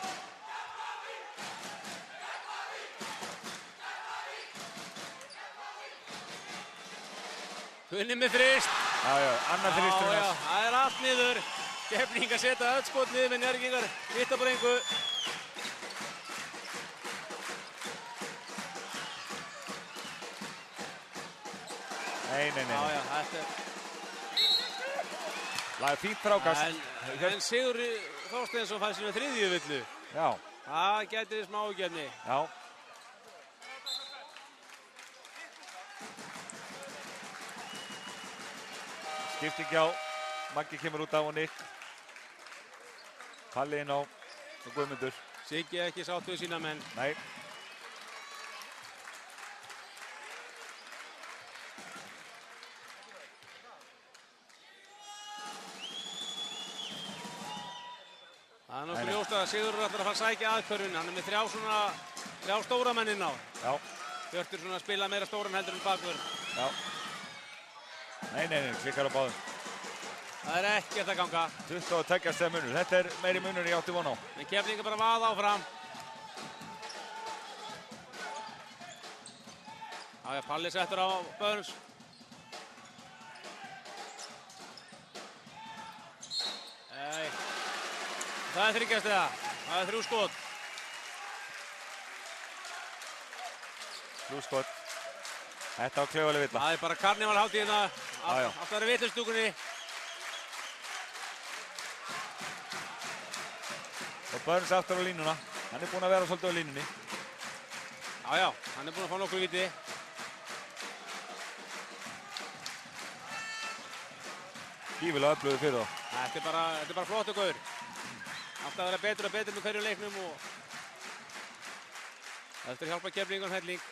Gunni með þrist. annar þristurinn Já, hans. það er allt niður. Keflingar setja öll skot niður með Njarðvíkingar. Hitta bara engu. Nei. Já, þetta er... Laga fínt frákast. En Sigur Þorsteinsson fær sína 3. villu. Já. Það gæti smá ágefni. Já. Skipting á. Maggi kemur út af og Nick. Palli inn á og Guðmundur. Siggi ekki sátt við sína menn. Nei. Það er nokkuð ljóst að Sigurður ætlar að fara að sækja aðkvörfin. Hann er með þrjá stóra menn inn á. Já. Hjörtur svona að spila meira stóran heldur en bakvörð. Já. Nei, klikkar á báðum. Það er ekkert að ganga. 22 stiga munur. Þetta er meiri munur ég átti von á. En Keflingar bara vaða áfram. Já, Palli settur á Burns. Nei. Það er 3 stiga. Það er 3 skot. 3 skot. Þetta á klaufaleg villa. Það er bara karnevalhátíðina. Já. Alltaf er villustúkunni. Og Burns aftur á línuna. Hann er búinn að vera svolítið á línunni. Já, hann er búinn að fá nokkur viti. Gífilega öflugur fyrir þá. Þetta er bara flottur gaur. Alltaf að vera betur og betur með hverju leiknum og þetta hjálpa Keflingar helling.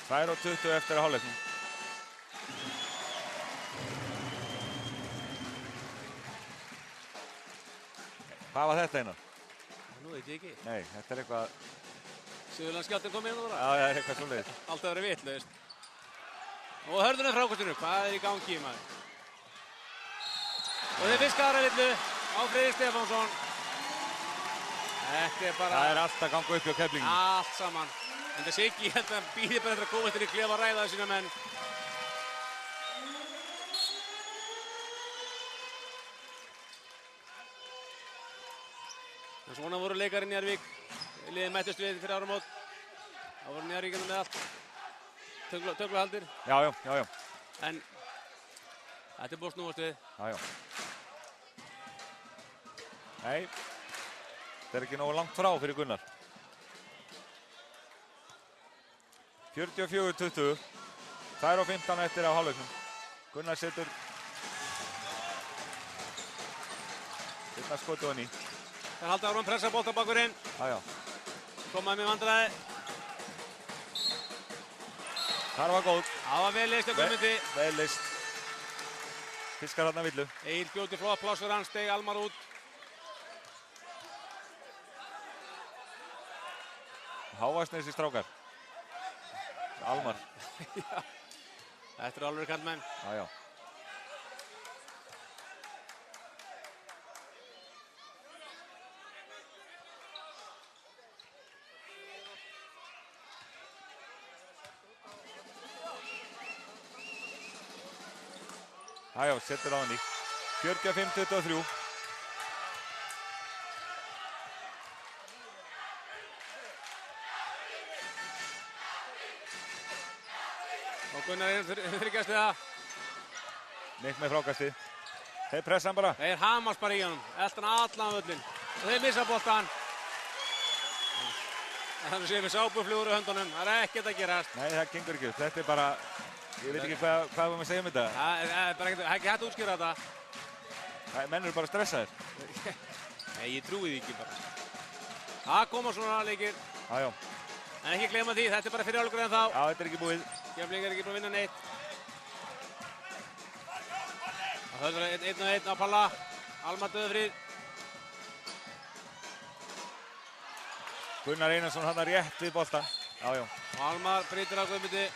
2:20 eftir að hálfleiknum. Hvað var þetta Einar? Nú veit ég ekki. Nei, þetta er eitthvað... Suðurlandsskjálftinn kom inn á það. Já, það er eitthvað svoleiðis. Alltaf verið vitlaust. Og hörðun er frákastinu. Hvað er í gangi, maður? Og þeir fiska aðra villu á Freyri Stefánsson. Þetta er bara... Það er allt að ganga upp hjá Keflingum. Allt saman. En það Siggi hérna býðir bara eftir að koma til í klefa að ræða sína menn. En svona voru leikar í Njarðvík. Liðið mættust við fyrir áramót. Það voru Njarðvíkina með allt. Töflahaldir. Já. En þetta er búið að snúast við. Já. Nei, þetta er ekki nógu langt frá fyrir Gunnar. 44-20. 2:15 eftir af hálfleiknum. Gunnar setur skotu hann í. Það halda árum pressa bolta bakurinn. Já. Komaði með vandræði. Þar var góð. Það var vel list á Guðmundi. Vel list. Fiskar þarna villu. Egil Gjóti flott pláss fyrir hann, steig Almar út. Hávaksnesi strákar. Almar. Já. Þetta er alveg kallmenn. Já. Já, setur á hann í. 45-23. Og Gunnar er þryggjast við það. Nick með frákasti. Þeir pressa hann bara. Þeir hamast bara í honum. Eldan allan völlin. Og þeir missa boltan. Þannig séum við sápuflugur í höndunum. Það er ekkert að gerast. Nei, það gengur ekki. Þetta er bara... Ég veit ekki hvað við erum að segja um þetta. Það er bara ekki hægt að útskýra þetta. Menn eru bara stressaðir. Nei, ég trúi því ekki bara. Það koma svona leikir. Já. En ekki gleyma því, þetta er bara fyrir hálfleikur en þá. Já, þetta er ekki búið. Keflingar er ekki búin að vinna neitt. Það höfður 1-1 á Palla. Almar Döðfríð. Gunnar Einarsson hann er rétt við boltan. Já. Og Almar brýtur á Guðmundi.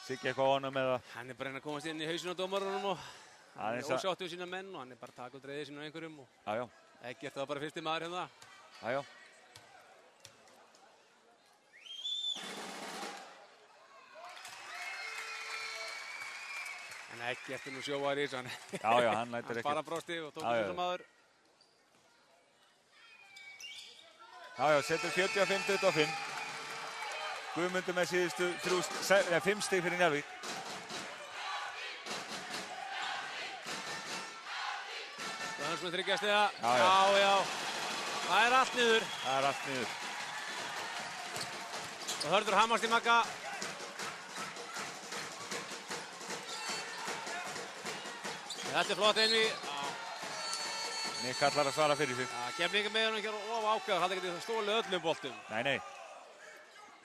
Siggi eitthvað á honum eða... Hann er bara að komast inn í hausinn á dómarunum og Hann er ósátt við sína menn og hann er bara að taka út reiðið sín á einhverjum og Já. Eggert var bara fyrsti maður hérna. Já. En Eggert nú sjóvar í þessu, Já, hann lætur hann ekki. bara brosti og tók þessu maður. Já, setur 45-25. Guðmundur með síðustu 5 stig fyrir Njarðvík. Það er svona 3 stiga. Já. Það er allt niður. Og Hörður hamast í Magga. Þetta er flott einví. Nick kallar að svara fyrir sig. Keflingar með hann ekki of ákveða, það getur stólið öllum boltum. Nei.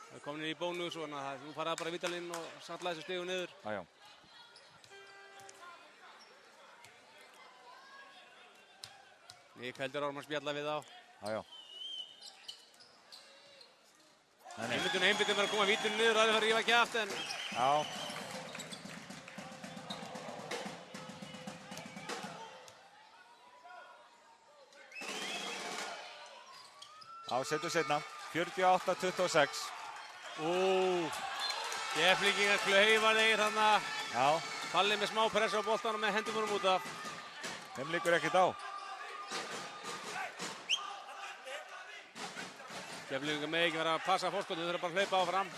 Það er komin inn í bónus og nú faraði bara Vítalinn og sallaði þessu stigu niður. Já. Nick heldur árum að spjalla við þá. Já. Einbyttum er að koma Vítalinn niður, það er að fara að rífa kjaft en... Já. Setur setna, 48-26. Keflingar klaufalegir þarna. Já. Palli með smá pressa á boltanum með hendum út af. Þeim liggur ekkert á. Keflingar með ekki vera að passa fórskotinu, þau þurfa bara að hlaupa áfram.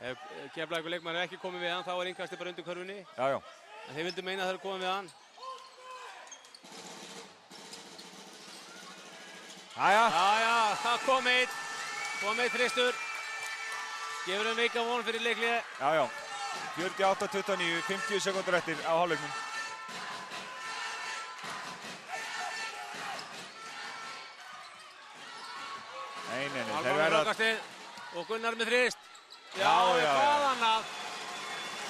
Ef Keflavíkur leikmaður ekki komið við hann, þá er innkastið bara undir körfunni. Já. En þeir vildu meina að þeir komið við hann. Já, það kom eitt þristur. Gefur þeim veika von fyrir leiklið. Já. 48-29, 50 sekúndur eftir á hálfleiknum. Nei. Alveg rákastið og Gunnar með þrist. Já. Hvað annað?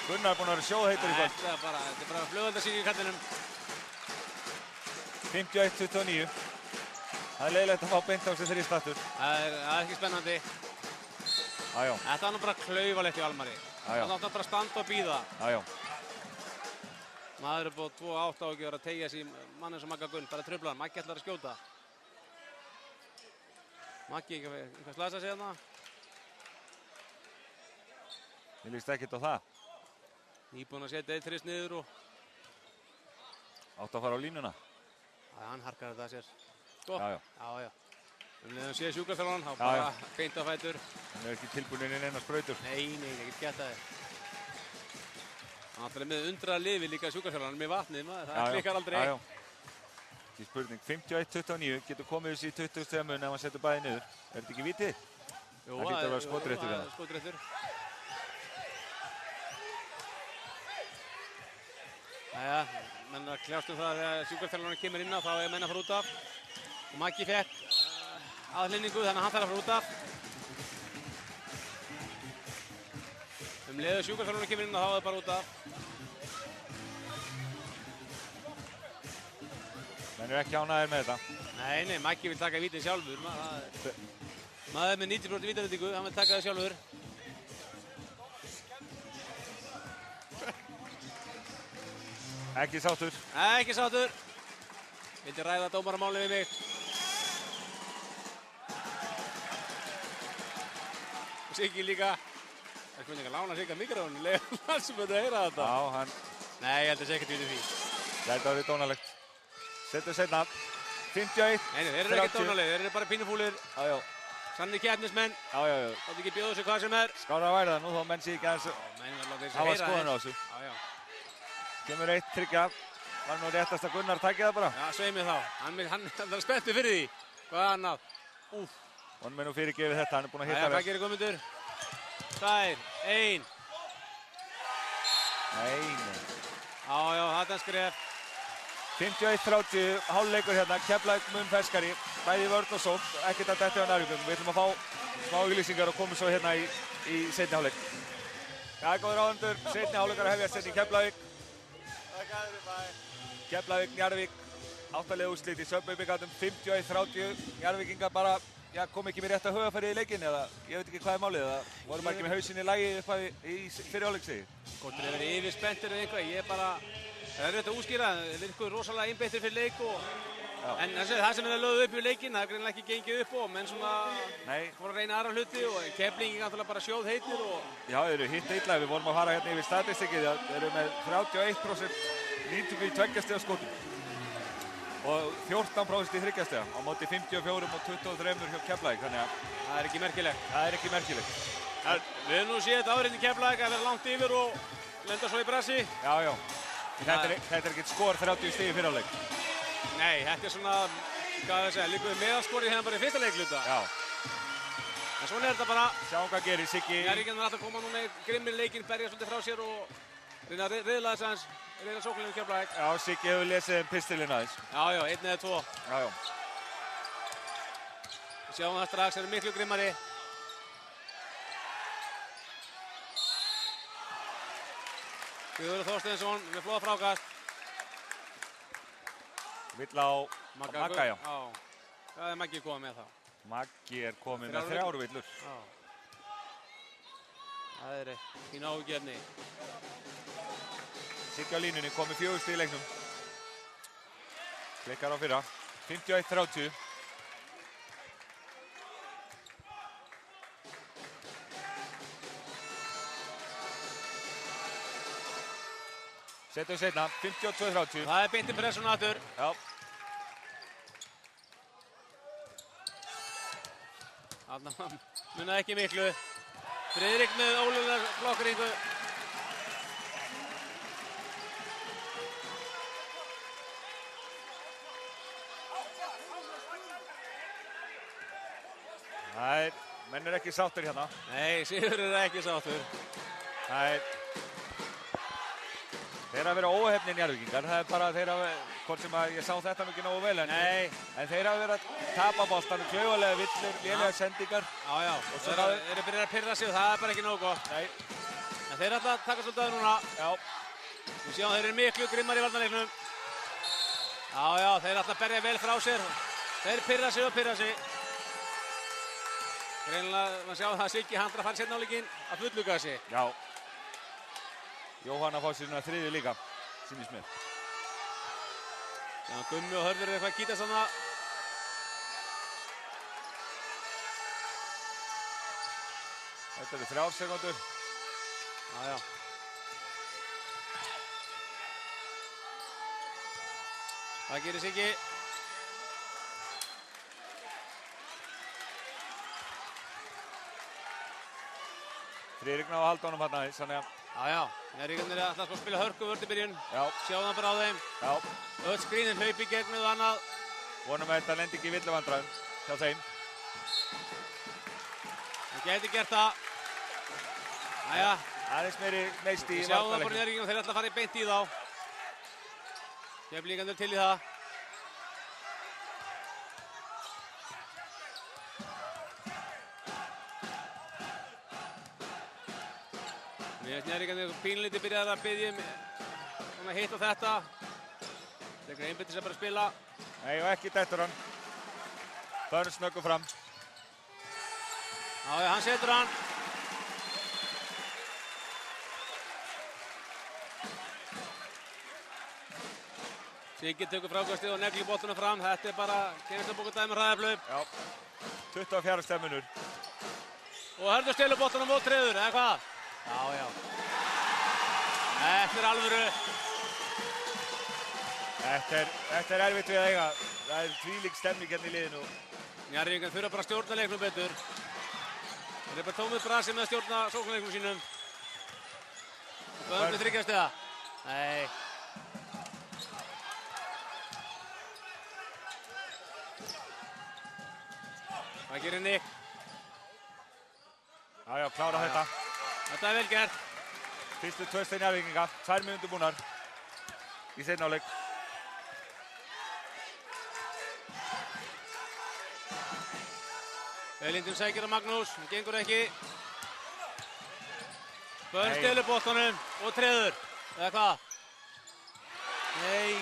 Gunnar er búinn að vera sjóðheitur í kvöld. Þetta er bara flugöldasík í kallinum. 51-29. Það er leiðilegt að fá beint á sig þrist aftur. Það er ekki spennandi. Já. Þetta var nú bara klaufalegt í Almari. Það átti bara að standa og bíða. Já. Maður er búinn 2-8 ágjör að tegja sig mann eins og Magga Gunn, bara trufla hann. Maggi ætlar að skjóta. Maggi, eitthvað slasa sig þarna. Mér líst ekkert á það. Nýbúinn að setja eitt þrist niður og... Átt að fara á línuna. Já, hann harkar þetta að sér. Sko. Já. Leðum séð sjúkraþjálfarann, þá bara beint á fætur. Hann er ekki tilbúinn inn eina sprautur. Nei, ekkert gett að þið. Hann ætlaði með undraða lifi líka sjúkraþjálfarann með vatnið, það klikkar aldrei. Já. Ekki spurning, 51-29, getur komið þessi í 20 stiga mun ef hann setur bæði niður. Er þetta ekki vitið? Jú, það hlýtur að vera skotréttur hérna. Skotréttur. Jæja, menn að kljást það þegar sjúkraþjálfarinn kemur inn á, þá er menn að fara út af. Og Maggi fekk aðhlynningu, þannig að hann þarf að fara út af. Leðu sjúkraþjálfarinn kemur inn á, þá er það bara út af. Menn eru ekki ánægðir með þetta. Nei, Maggi vil taka vítin sjálfur. Maður er með 90% vítarendingu, hann vil taka það sjálfur. Ekki sáttur. Ekki sáttur. Vildi ræða dómaramáli við mig. Og Siggi líka. Það er spurning að lána Sigga mikrofónu, lega hann sem verður að heyra þetta. Já, hann... Nei, ég held að Sigga týnir því. Þetta verður dónalegt. Setur setna. 51. Nei, þeir eru ekki dónalegir, þeir eru bara pínufúlir. Já. Sannir keppnismenn. Já. Þáttu ekki bjóðu sig hvað sem er. Skára að væri það nú, þá menn sé ekki aðeins hafa skoðun á þessu. Já. Kemur eitt tryggja. Var nú réttast að Gunnar tækja það bara. Já, svei mig þá. Hann er spenntur fyrir því. Hvað annað? Hann með nú fyrirgefið þetta, hann er búinn að hitta vel. Hvað gerir Guðmundur? 2, 1. Nei. Já, þetta er skref. 51-30, hálfleikur hérna, Keflavík mun ferskari. Bæði vörn og sókn, ekkert að detta á Njarðvíkum. Við ætlum að fá smá auglýsingar og komum svo hérna í seinni hálfleik. Já, góður áhundur, seinni hálfleikar að hefjast hérna í Keflavík. Keflavík, Njarðvík, 8 liða úrslit í Subway bikarnum, 51-30. Njarðvíkingar bara kom ekki með rétt að hugafæri í leikinn eða ég veit ekki hvað er málið eða vorum ekki með hausinn í lagi upp í fyrirháleiksigi. Hvort þeir verið yfirspenntir eða eitthvað, ég bara, það er auðvitað að útskýra, þeir virkuðu rosalega einbeittir fyrir leik en það sem er lögðu upp í leikinn, það er greinilega ekki gengið upp og menn svona voru að reyna aðra hluti og Keflvíkingar náttúrulega bara sjóð heitir og... Já, þeir eru hitt illa, við vorum að fara hérna yfir statistikið, þeir eru með 31% nýtingu í 2 stiga skotum og 14% í 3 stiga á móti 54 og 23 hjá Keflavík, þannig að það er ekki merkilegt. Það er ekki merkilegt. Við höfum nú séð þetta áriðin í Keflavík að vera langt yfir og lenda svo í brasi. Já. Þetta er ekkert skor 30 stig í fyrirháleik. Nei, þetta er svona, hvað það segja, líka við meðalskorið hérna bara í fyrsta leikluta. Já. En svona er þetta bara. Sjáum hvað gerir, Siggi. Njarðvíkingar er alltaf að koma núna í grimmir leikinn, berja svolítið frá sér og reyna að riðla þess aðeins, reyna sókninu í Keflavík. Já, Siggi hefur lesið pistilinn aðeins. Já, 1 eða 2. Já. Við sjáum það strax, þeir eru miklu grimmari. Guðurður Þorsteinsson með flóða frákast. Vill á Magga, já. Hvað er Maggi komið með þá? Maggi er komið með 3 villur. Já. Það er fín áhugjefni. Siggi á línunni, komið 4 stig í leiknum. Klikkar á fyrra. 51-30. Setjum setna, 52-30. Það er beint í pressun aftur. Já. Þarna munaði ekki miklu. Friðrik með ólöglega blokkeringu. Menn er ekki sáttur hérna. Nei, Sigurður er ekki sáttur. Þeir að vera óhefnir Njarðvíkingar, það er bara þeir að, hvort sem að ég sá þetta mikið nógu vel, en þeir að vera að tapa boltanum, klaufalega villir, lélega sendingar. Já, og svo eru byrjað að pirra sig og það er bara ekki nógu gott. Nei. En þeir ætla að taka svolítið núna. Já. Við sjáum þeir eru miklu grimmar í varnarleiknum. Já, þeir ætla að berja vel frá sér. Þeir pirra sig og pirra sig. Greinilega, maður sjá það Siggi Handra fara seinna á leikinn að fullu gasi. Já. Jóhann að fá sér núna 3. líka, sýnist mér. Já, Gummi og Hörður eru eitthvað að kýtast þarna. Þetta eru 3 sekúndur. Já. Það gerir Siggi. Friðrik ná að halda honum hérna aðeins, þannig að... Já, Njarðvíkingarnir er alltaf að spila hörku í byrjun. Já. Sjáum það bara á þeim. Já. Öll skrýnin hlaup í gegnum og annað. Vonum að þetta lendi ekki í villuvandræðum hjá þeim. Það geti gert það. Jæja. Aðeins meiri meist í Sjáum það bara Njarðvíkingar og þeir ætla að fara í beint í þá. Keflvíkingar til í það. Njarðvíkingar pínlítið byrjaði að biðja hitt á þetta. Þeir einbeitti sig bara að spila. Nei, og ekki dettur hann. Börn snöggur fram. Já, hann setur hann. Siggi tekur frákastið og neglir boltanum fram. Þetta er bara kynnistabókardæmi með hraðaflaup. Já, 24 stemminur. Og Hörður stelur boltanum og treður, eða hvað? Já. Þetta er alvöru. Þetta er erfitt við að eiga. Það er þvílík stemning hérna í liðinu. Njarðvíkingar þurfa bara að stjórna leiknum betur. Þeir eru bara tómið brasi með að stjórna sóknarleiknum sínum. Börn með 3 stiga. Nei. Hvað gerir Nick? Já, klára þetta. Þetta er vel gert. Fyrstu 2 stig Njarðvíkinga, 2 mínútur búnar í seinni hálfleik. Elindum sækir á Magnús, það gengur ekki. Börn stelur boltanum og treður, eða hvað? Nei.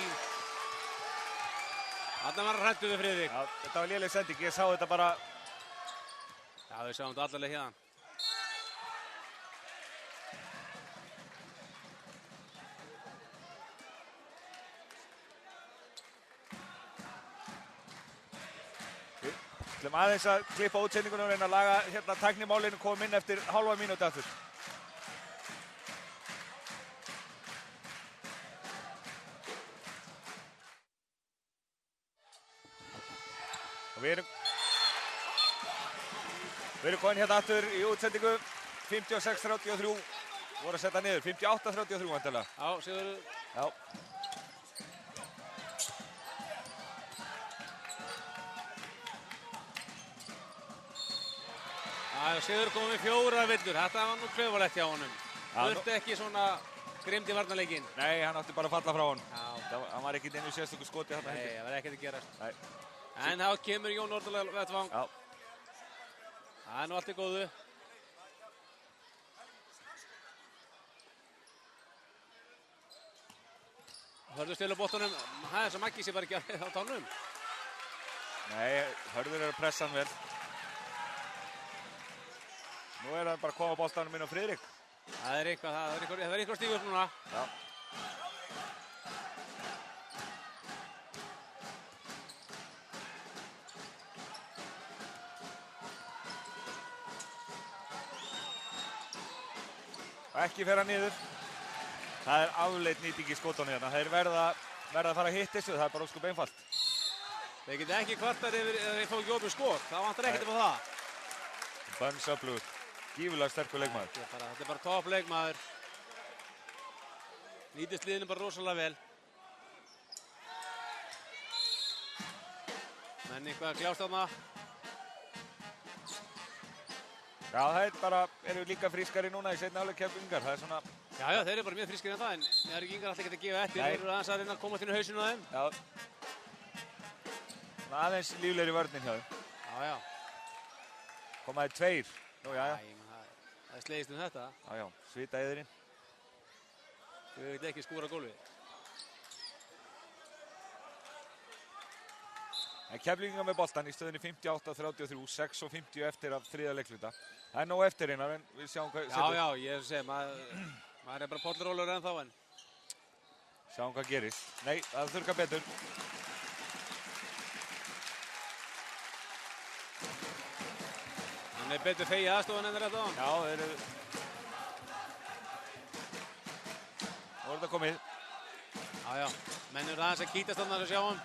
Þarna var hræddur við Friðrik. Já, þetta var léleg sending, ég sá þetta bara Já, við sjáum þetta allarlega hérna. Við ætlum aðeins að klippa útsendingunum og reyna að laga hérna tæknimálinu, komum inn eftir hálfa mínútu aftur. Og við erum komin hérna aftur í útsendingu, 56-33, voru að setja niður, 58-33 vantilega. Já, Sigurður. Já. Já, Sigurður kom með 4 villur, þetta var nú klaufalegt hjá honum. Þurfti ekki svona grimmt í varnarleikinn. Nei, hann átti bara að falla frá honum. Já. Hann var ekkert inn í sérstöku skoti þarna heldur. Nei, það var ekkert að gerast. Nei. En þá kemur Jón Nordahl á vettvang. Já. Það er nú allt í góðu. Hörður stila boltanum. Það er svo Maggi sé bara ekki á tánum. Nei, Hörður er að pressa hann vel. Nú er hann bara að koma boltanum inn á Friðrik. Það er eitthvað stígur núna. Já. Ekki fer hann niður. Það er afleitt nýting í skotunum hérna. Þeir verða að fara að hitta þessu, það er bara óskup einfalt. Þeir geta ekki kvartar ef þeir fá ekki opið skot. Það vantar ekkert upp á það. Burns öflugur. Gífurlega sterkur leikmaður. Þetta er bara topp leikmaður. Nýtist liðinu bara rosalega vel. Menn eitthvað að kljást þarna. Já, það eru líka frískari núna í seinni hálfleik Keflvíkingar. Það er svona... Já, þeir eru bara mjög frískari en það, en Njarðvíkingar alltaf geta að gefa eftir. Þeir eru aðeins að reyna að komast inn í hausinu á þeim. Já. Aðeins líflegri vörnin hjá þeim. Já. Komaði 2. Nú, já. Það er slegist þetta. Já, svita eðurinn. Þau veit ekki skúra gólfið. En Keflvíkingar með boltan í stöðunni 58-33, 6:50 eftir af þriðja leikluta. Það er nóg eftir hérna, en við sjáum hvað... Já, ég er að segja, maður er bara pollrólur ennþá, en... Sjáum hvað gerist. Nei, það þurrkar betur. Hann er betur fegið aðstofan en þetta á hann. Já, þeir eru... Nú er þetta komið. Já. Menn eru aðeins að kýtast þarna að sjá hann.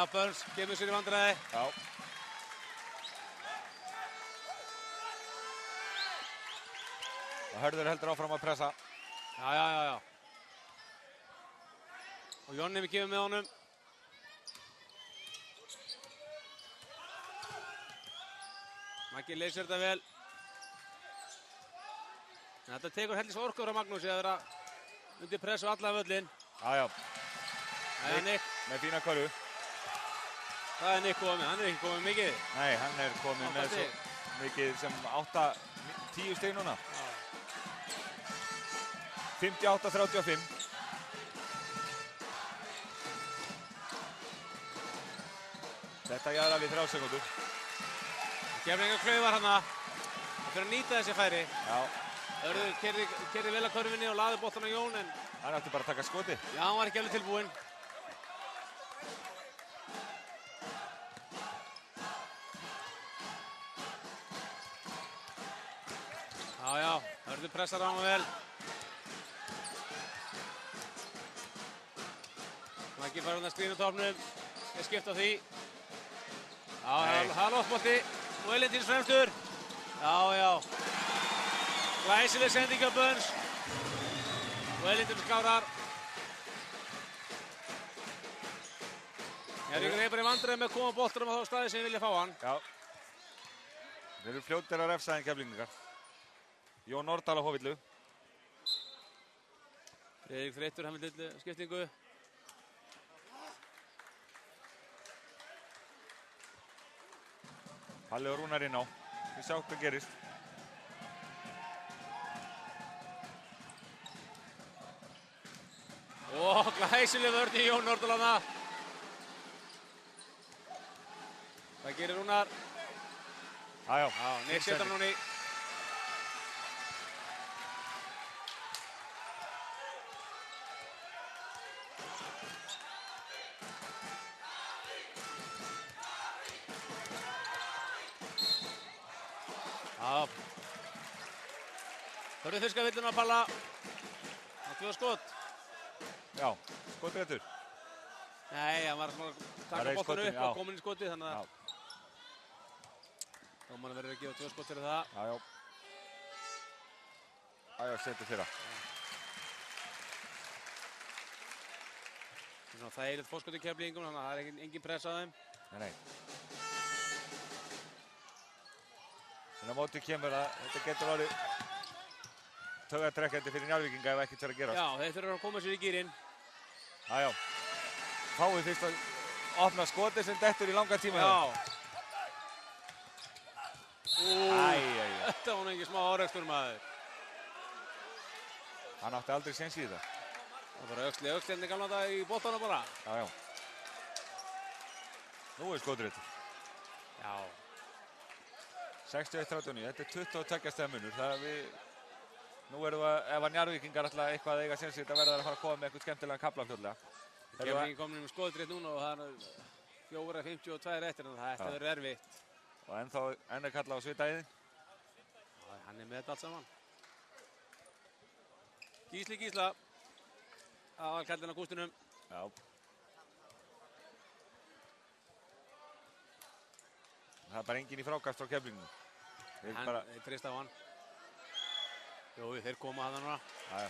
Burns kemur sér í vandræði. Já. Og Hörður heldur áfram að pressa. Já. Og Jonni við kemur með honum. Maggi leysir þetta vel. En þetta tekur hellis orku frá Magnúsi að vera undir pressu allan völlinn. Já. Það er Nick. Með fína körfu. Það er Nick komið, hann er ekki komið mikið. Nei, hann er komið með svo mikið sem 10 stig núna. 58-35. Þetta jaðrar við 3 sekúndur. Keflvíkingar klaufar hana. Það fyrir að nýta þessi færi. Já. Hörður keyrði vel að körfinni og laði boltan á Jón, en... Hann átti bara að taka skoti. Já, hann var ekki alveg tilbúinn. Já, Hörður pressar á hann vel. Maggi fara hann að skrínu topnum. Þeir skipta á því. Já, það er loftbolti. Og Elendins fremstur. Já. Glæsileg sending á Burns. Og Elendins skárar. Njarðvíkingar er bara í vandræðum með að koma boltanum á þá staði sem vilja fá hann. Já. Þeir eru fljótir að refsa en Keflvíkingar. Jón Nordahl á hófillu. Friðrik þreyttur, hann vil skiptingu. Palli og Rúnar inn á. Við sjá hvað gerist. Og glæsileg vörn í Jón Norðurlanda. Hvað gerir Rúnar? Já, Nick setur hann núni. Hörðu fyrska villuna að Palla. Og 2 skot. Já, skotréttur. Nei, hann var svona að taka boltan upp og komin í skotið, þannig að dómarinn verður að gefa 2 skot fyrir það. Já, setur fyrra. Svona þægilegt fórskot í Keflvíkingum, þannig að það er engin press að þeim. Nei. Þannig að mótið kemur að þetta getur orðið taugatrekkjandi fyrir Njarðvíkinga ef ekkert verður að gerast. Já, þeir þurfa að koma sér í gírinn. Já. Fáið fyrst að opna skotið sem dettur í langa tíma. Já. Þetta var nú ekki smá árekstur maður. Hann átti aldrei séns í þetta. Það var öxlið gamla dag í boltana bara. Já. Nú er skotréttur. Já. 61-39, þetta er 22 stiga munur. Nú erum við, ef að Njarðvíkingar ætla eitthvað að eiga séns í þetta verður að fara að koma með eitthvað skemmtilega kafla fljótlega. Keflvíkingar komin með skotrétt núna og það er 4:52 eftir, þannig að þetta verður erfitt. Og enn er kallað á Svitaíði. Já, hann er með þetta allt saman. Gísla. Aðalkallinn á kústunum. Já. Það er bara engin í frákast frá Keflvíkingum. Þeir treyst á hann. Jú, þeir koma að hann núna. Já.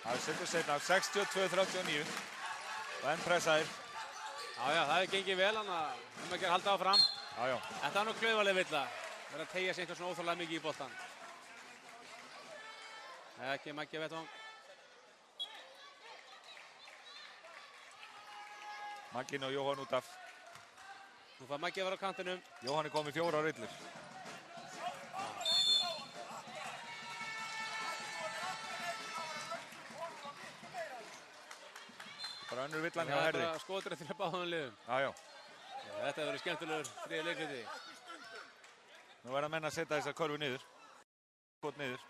Það er setur seinna af 62-39 og enn pressaðir. Já, það hefur gengið vel, hann að gera halda áfram. Já. Þetta er nú klaufaleg villa. Verður að teygja sig eitthvað svona óþarlega mikið í boltan. Ekki Maggi að vettvang. Maggin og Jóhann út af. Nú fær Maggi að vera á kantinum. Jóhann er komið 4 rillur. Bara önnur villan hjá Herði. Það er skotrétt fyrir báðum liðum. Já. Þetta verður skemmtilegur þriðji leikhliti. Nú verða menn að setja þessa körfu niður. Skot niður.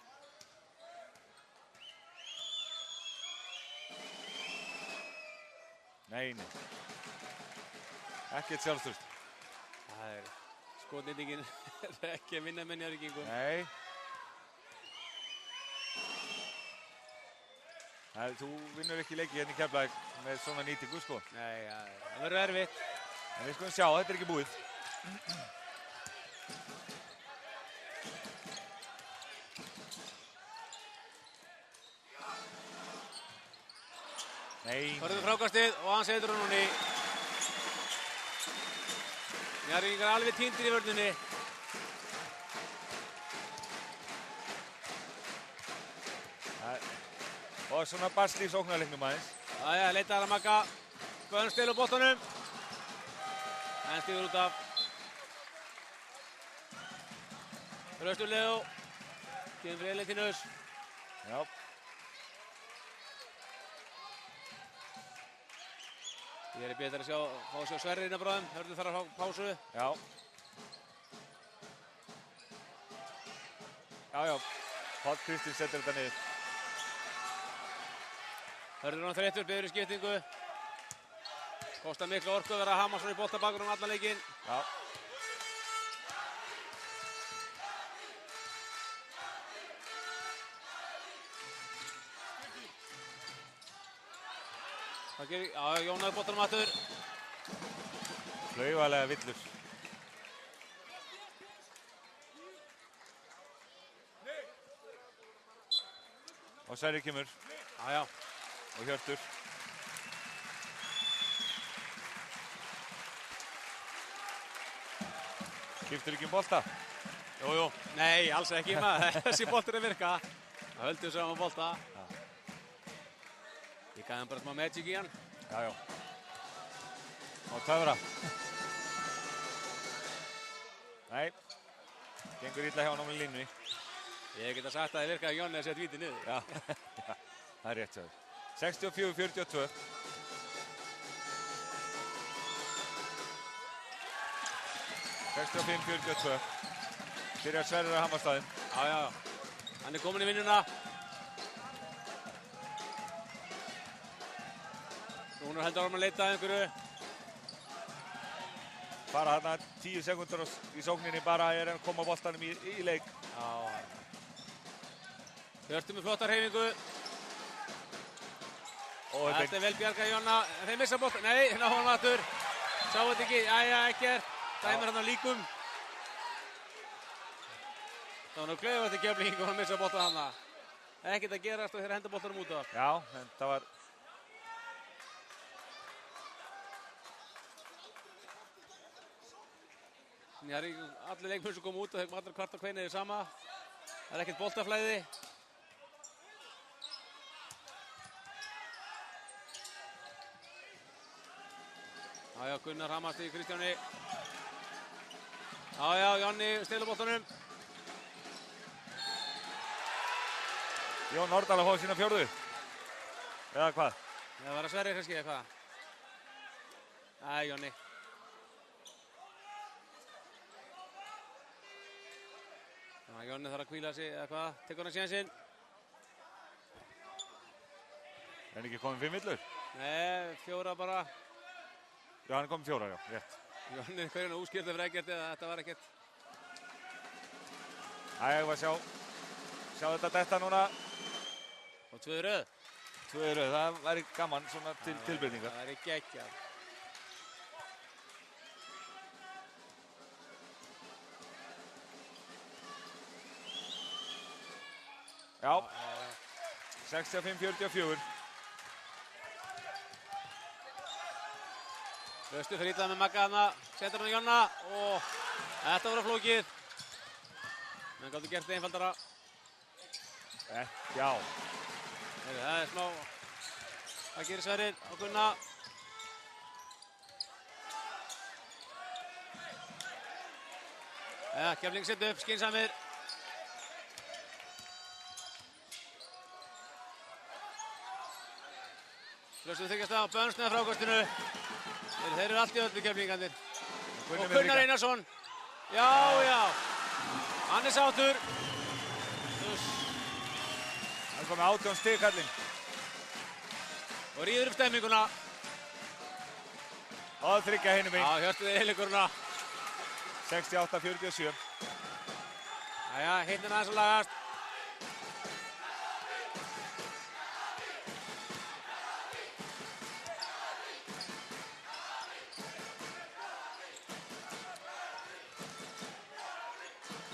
Nei. Ekkert sjálfstraust. Það er skotnýtingin ekki að vinna með Njarðvíkingum. Nei. Þú vinnur ekki leiki hérna í Keflavík með svona nýtingu, sko. Nei, það verður erfitt. En við skulum sjá, þetta er ekki búið. Nei. Hörðu frákastið og hann setur hún núni. Njarðvíkingar alveg týndir í vörninni. Og svona basli í sóknarleiknum aðeins. Jæja, leitaðar að Magga. Bönn stil á boltanum. En stíður út af. Röstur Leo. Kemur fyrir Elentinus. Já. Ég er betur að fá að sjá Sverrir inn á bráðum. Hörður þarf að fá pásu. Já. Já. Páll Kristins setur þetta niður. Hörður hann þreyttur, biður í skiptingu. Kostar mikla orku að vera að hama svona í boltabakur allan leikinn. Já. Það gerir, Jónar boltanum aftur. Klaufalega villur. Og Sverrir kemur. Já. Og Hjörtur. Skiptir ekki bolta? Jú. Nei, alls ekki maður. Þessi boltur er virka. Það höldum saman bolta. Ég gaf hann bara smá magic í hann. Já. Og töfra. Nei. Gengur illa hjá honum í línunni. Ég geta sagt að það virkaði Jonni að setja víti niður. Já. Það rétt sér. 64-42. Byrjar Sverrir að Hammarstaðinn. Já. Hann kominn í vinnuna. Núna heldur hann að leita að einhverju. Bara þarna 10 sekúndur í sókninni bara að koma boltanum í leik. Já. Hjörtur með flotta hreyfingu. Þetta vel bjargað Jonna. Þeir missa boltan. Nei, ná hann aftur. Sá þetta ekki. Jæja, ekkert. Dæmir hann á líkum. Það var nú klauðvægt í Keflvíkinga og hann missa boltan hana. Ekkert að gerast og þeir henda boltanum út af. Já, en það var... Allir leikmenn sem kom út og þeir allir kvart og kveinir sama. Það er ekkert boltaflæði. Já, Gunnar hamast í Kristjáni. Já, Jonni stelur boltanum. Jón Nordahl að fá sína fjórðu. Eða hvað? Það var að Sverrir kannski eða hvað? Æ, Jonni. Jonni þarf að hvíla sig eða hvað? Tekur hann síðan sinn. Er ekki komin 5 villur? Nei, 4 bara. Já, hann er komin 4, já, rétt. Jonni hverjana úskýrt eftir ekkert eða þetta var ekkert. Ég var að sjá þetta detta núna. Og 2 í röð. 2 í röð, það væri gaman svona til tilbreytingar. Það væri geggjað. Já, 65-44. Röstu fyrir ítlaði með Magga hana, setur hann á Jonna og þetta voru flókið. Menn gáttu gert það einfaldara. Já. Það er smá, það gerir Sverrir á Gunna. Kefling setur upp, skynsamir. Röstu þykjast á Bönns með frákostinu. Þeir eru allt í öllu Keflvíkingarnir. Og Gunnar Einarsson. Já. Hann er sáttur. Hann kom með 18 stig kallinn. Og rýður upp stemminguna. Og þryggja hinum inn. Já, Hjörtur eiginleikuruna. 68-47. Jæja, hittin aðeins að lagast.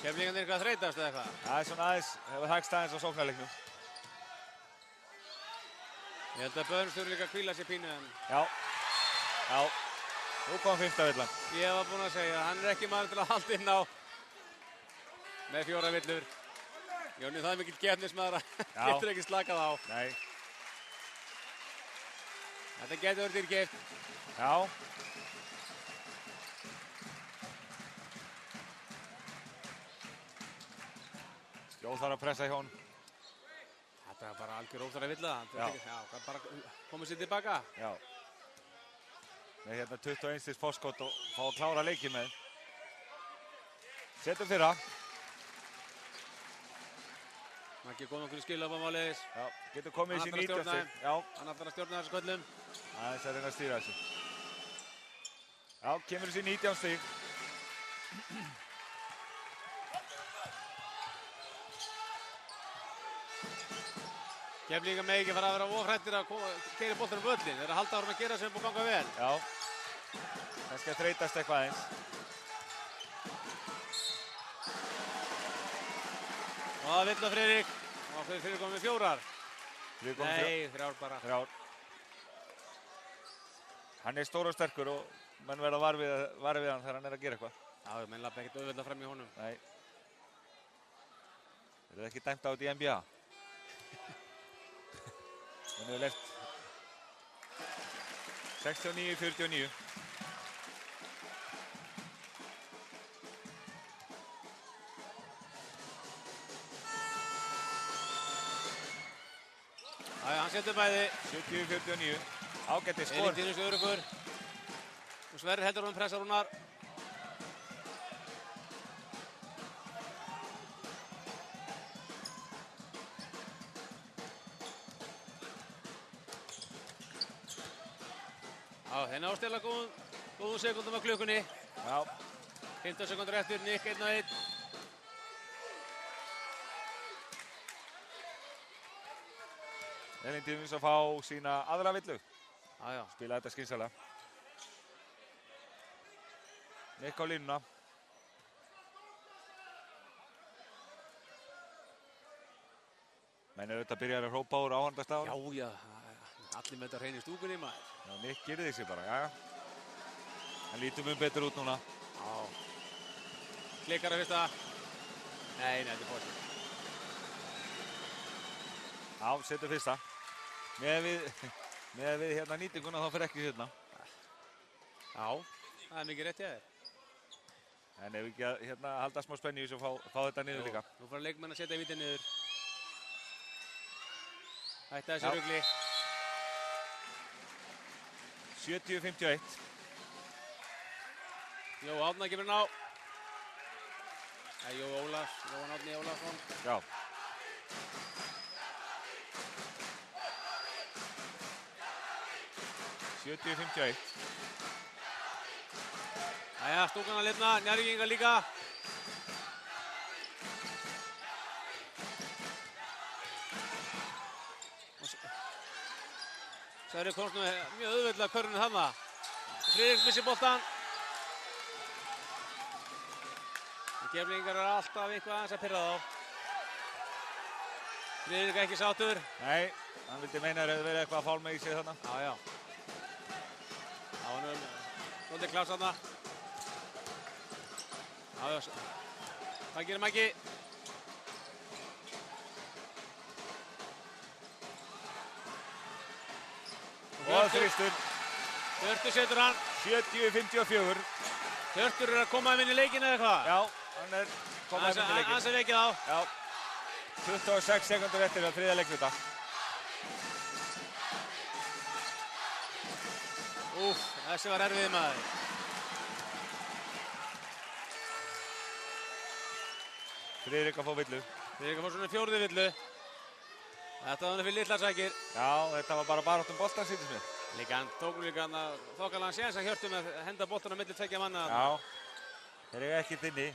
Keflvíkingarnir eitthvað þreytast eða eitthvað? Það er svona aðeins, hefur hægst aðeins á sóknarleiknum. Ég held að Bönns þurfi líka að hvíla sér pínu en... Já. Nú kom 5. villan. Ég var búinn að segja, hann er ekki maður til að halda inn á með 4 villur. Jóni, það er mikill gefnismaður að getur ekki slakað á. Nei. Þetta getur verið dýrkeypt. Já. Jó þarf að pressa í honum. Þetta er bara algjör óþarf villa. Já. Já, bara komið sér tilbaka. Já. Með hérna 21 stigs forskot og fá að klára leikinn með. Setum fyrra. Maggi kom okkur í skil á máliðis. Já, getur komið í sín 90 stig. Já. Hann ætlar að stjórna þessu köllum. Aðeins að reyna að stýra þessu. Já, kemur í sín 19 stig. Keflvíkingar megi ekki fara að vera ofhrættir að keyra boltanum á völlinn. Þeir eru að halda áfram að gera sem búið að ganga vel. Já. Kannski að þreytast eitthvað eins. Og það vill að Friðrik. Og Friðrik kom með 4. Nei, 3 bara. 3. Hann er stór og sterkur og menn verða var við hann þegar hann er að gera eitthvað. Já, menn lappa ekkert auðvelda fram í honum. Nei. Er það ekki dæmt á þetta í NBA? Hún hefur left 69-49. Hann setur bæði. 70-49. Ágættis skor. Elín Dýnus örugur. Og Sverrir heldur honum pressar Rúnar. Þeir ná að stela góðum sekundum á klukkunni. Já. 15 sekundur eftir, Nick 1-1. Elín Dýnus að fá sína aðra villu. Já. Spila þetta skynsamlega. Nick á línuna. Menn auðvitað byrjar að hrópa úr áhorfendastafunum. Já. Allir með þetta hrein í stúkunni, maður. Já, Nick gerði sig bara, já. Hann lítur betur út núna. Já. Klikkar að fyrsta. Nei, þetta er fórst. Já, setur fyrsta. Með við hérna nýtinguna þá fyrir ekki hérna. Já, það er mikið rétt hjá þér. En ef ekki að hérna halda smá spennu í þessu og fá þetta niður líka. Nú fara leikmenn að setja vítið niður. Hætta þessu rugli. 70-51. Jó Árna kemur ná. Jó Jóhann Árni Ólafsson. Já. Jæja, stúkan að lifna, Njarðvíkingar líka. Sverrir komst nú mjög auðveldlega körfunni þarna. Friðrik missir boltan. Geflingar eru alltaf eitthvað aðeins að pirra þá. Friðrik ekki sáttur. Nei, hann vildi meina að það hefði verið eitthvað að fálma í sig þarna. Já. Það var nú svolítið klás þarna. Já. Það gerir Maggi. Og þristur. Hjörtur setur hann. 70-54. Hjörtur er að koma inn í leikinn eða eitthvað? Já, hann er komað inn í leikinn. Hans er vekið á. Já. 26 sekundur eftir á þriðja leikluta. Þessi var erfið maður. Friðrik að fá villu. Friðrik að fá svona fjórðu villu. Þetta var hann fyrir litlar sækir. Já, þetta var bara baráttum boltan sýndist mér. Hann tók líka hann að þokkalega séns að Hjörtur með að henda boltan á milli tveggja manna. Já, þeir eiga ekkert inni.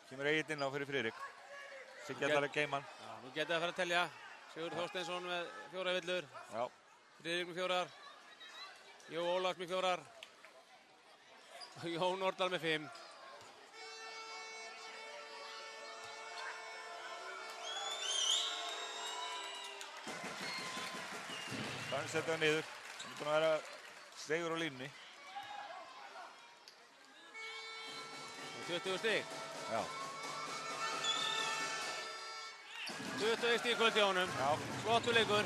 Kemur Egill inn á fyrir Friðrik. Siggi allar að geima hann. Já, nú getið að fara að telja. Sigurður Þorsteinsson með 4 villur. Já. Friðrik með 4. Jó Ólafs með 4. Jón Nordal með 5. Þannig setja hann niður. Hann er búinn að vera stegur á línunni. 20 stig. Já. 21 stig í kvöld hjá honum. Já. Flottur leikur.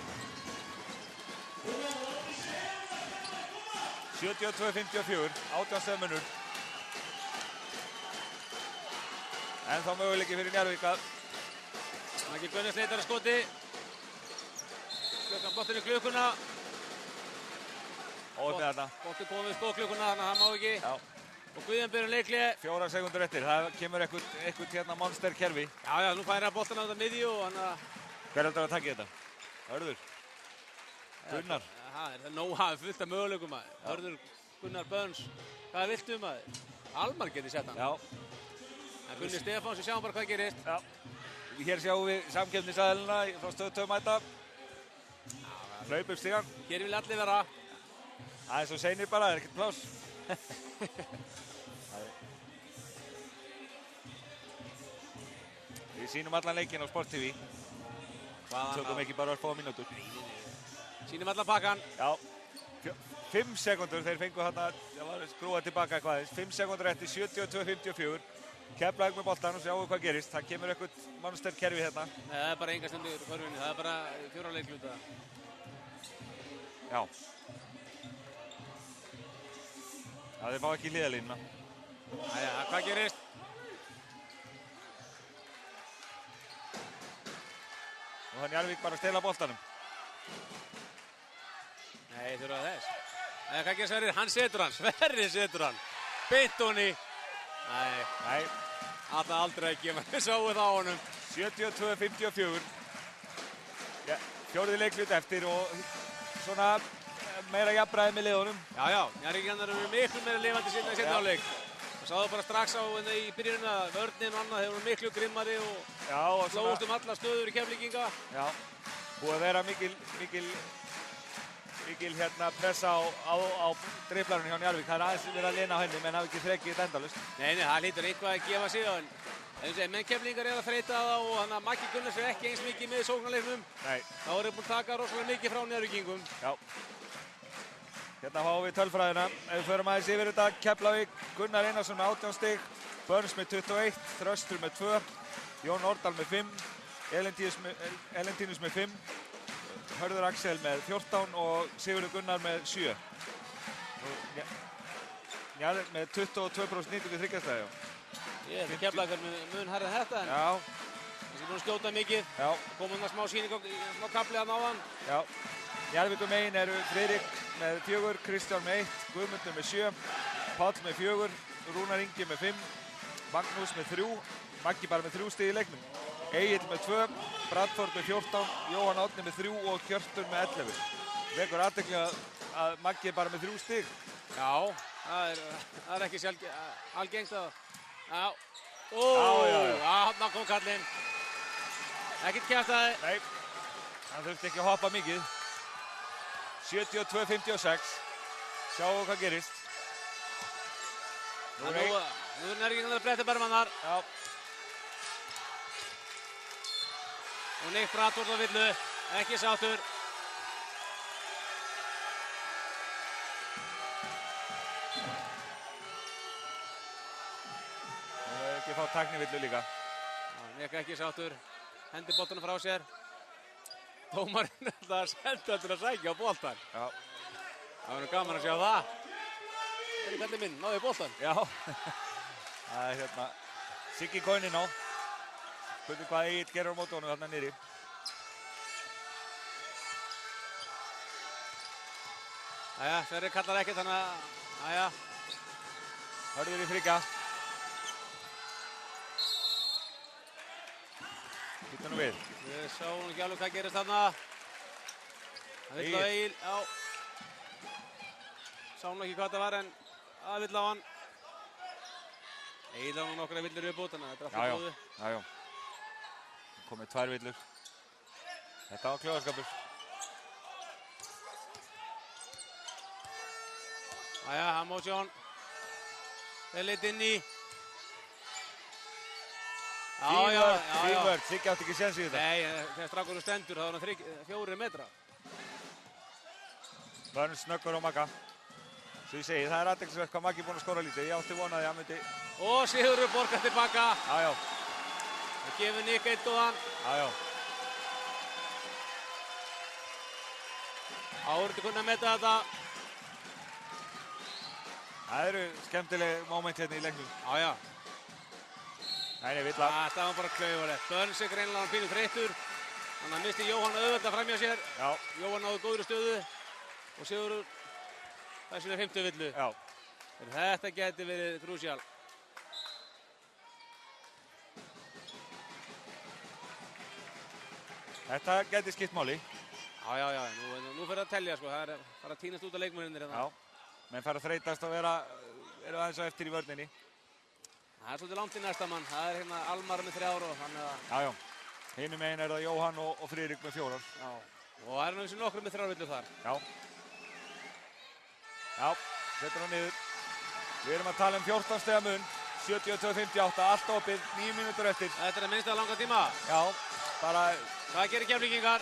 72-54, 18 stöðmunur. En þá möguleiki fyrir Njarðvík að. Maggi Gunnars leitar að skoti. Boltinn í klukkuna. Og með þetta. Boltinn komið við skóklukkuna, þannig að hann má ekki. Já. Og Guðjón byrjar leikli. 4 sekundur eftir. Það kemur eitthvað hérna monster kerfi. Já, nú færir hann boltan á þetta miðju og hann að... Hver heldur að taka þetta? Hörður? Gunnar? Það er nóg hafið fullt af möguleikum maður. Hörður, Gunnar, Böns. Hvað viltu maður? Almar getið sett hann. Já. En Gunni Stefáns, við sjáum bara hvað gerist. Já. Hér sjáum við samkeppnisaðilina frá Stöð 2 mæta. Hlaup upp stígan. Hér vil allir vera. Það er svo seinir bara, það er ekkert pláss. Við sýnum allan leikinn á Sport TV. Tökum ekki bara örfáa mínútur. Sýnum allan pakkan. Já. 5 sekundur, þeir fengu hérna, það var skrúað tilbaka eitthvað aðeins. 5 sekundur eftir 72-54. Keflavík með boltan og sjáum hvað gerist. Það kemur eitthvað monster kerfi hérna. Nei, það er bara enga stundu í körfunni, það er bara 4 leikluta. Já. Það má ekki hliðalínuna. Jæja, hvað gerist? Og það er Njarðvík bara að stela boltanum. Nei, þurfa þess. Hvað gerist Sverrir? Hann setur hann, Sverrir setur hann. Beintoni. Nei. Það aldrei ekki, maður sáu það á honum. 72-54. Ja, 4. leiklut eftir og svona meira jafnræði með liðunum. Já, Njarðvíkingarnir eru miklu meira lifandi sinna í seinni hálfleik. Það sáðu bara strax á í byrjunum að vörnin og annað þeir voru miklu grimmari og slóðust alla stöður í Keflvíkinga. Já, búið að vera mikil pressa á driblarinn hjá Njarðvík. Það er aðeins verið að lina á henni, menn hafi ekki þrekið þetta endalaust. Nei, það hlýtur eitthvað að gefa sig á henni. Menn Keflvíkingar eru að þreyta það og þannig að Maggi Gunnars er ekki eins mikið með sóknarleiknum. Nei. Þá eru búin að taka rosalega mikið frá Njarðvíkingum. Já. Hérna fáum við tölfræðina. Ef við förum aðeins yfir þetta, Keflavík, Gunnar Einarsson með 18 stig, Burns með 21, Þröstur með 2, Jón Nordal með 5, Elentínus með 5, Hörður Axel með 14 og Sigurður Gunnar með 7. Njarðvík með 22% nýtingu þryggjastæði. Ég held að Keflavík mun hærra þetta en þessi búin að skjóta mikið. Já. Komum það smá sýning og smá kapli að náðan. Já. Njarðvíkum megin eru Friðrik með 4, Kristján með 1, Guðmundur með 7, Páll með 4, Rúnar Ingi með 5, Magnús með 3, Maggi bara með 3 stig í leiknum, Egill með 2, Bradford með 14, Jóhann Árni með 3 og Hjörtur með 11. Vekur athygli að Maggi er bara með 3 stig. Já, það er ekki algengt að... Já. Þarna kom kallinn. Ekkert kjaftaði. Nei, hann þurfti ekki að hoppa mikið. 72-56. Sjáum hvað gerist. Nú er Njarðvíkingarnir að bretta bermannar. Já. Og Nick Bradford á villu. Ekki sáttur. Það er ekki að fá tæknivillu líka. Nick ekki sáttur. Hendi boltanum frá sér. Dómarinn er alltaf að senda til að sækja á boltan. Já. Það verður gaman að sjá það. Kallinn minn, náðu í boltan. Já. Það er hérna Siggi Góinin á. Spurning hvað Egill gerir á móti honum þarna niðri. Jæja, Sverrir kallar ekkert þannig að... Jæja. Hörður í Frigga. Hittu nú við. Við sáum ekki alveg hvað gerist þarna. Það vill á Egil, já. Sáum ekki hvað það var en það vill á hann. Egil á nú nokkra villur í bútana, þetta er alltaf góðu. Já. Komið 2 villur. Þetta var kljóðarskapur. Jæja, Hamótsjón. Þeir leit inn í. Fínvörð, Siggi átti ekki séns í þetta. Nei, þegar strákurinn stendur þá er hann 4 metra. Burns snöggur á Magga. Svo ég segi, það er athyglisvert hvað Maggi er búinn að skora lítið. Ég átti vonað að hann myndi... Og Sigurður borgar tilbaka. Já. Það gefur Nick 1 góðan. Já. Árið kunna að meta þetta. Það eru skemmtileg móment hérna í leiknum. Já. Nei, villa. Það var bara klaufalegt. Burns er greinilega pínu þreyttur. Þannig að misti Jóhann auðvitað framhjá sér. Já. Jóhann náði góðri stöðu. Og Sigurður þessu er 50 villu. Já. Þetta geti verið krúsjál. Þetta geti skipt máli. Já. Nú fyrir að telja sko. Það er bara að tínast út af leikmennir hérna. Já. Menn fara að þreytast og eru aðeins á eftir í vörninni. Það er svolítið langt í næsta mann. Það er hérna Almar með 3 og þannig að... Já. Hinum megin er það Jóhann og Friðrik með 4. Já. Og það er náttúrulega nokkur með 3 villur þar. Já, setur hann niður. Við erum að tala um 14 stiga mun. 72-58, allt opið, 9 mínútur eftir. Þetta er að minnst að langa tíma. Já, bara... Hvað gerir Keflvíkingar?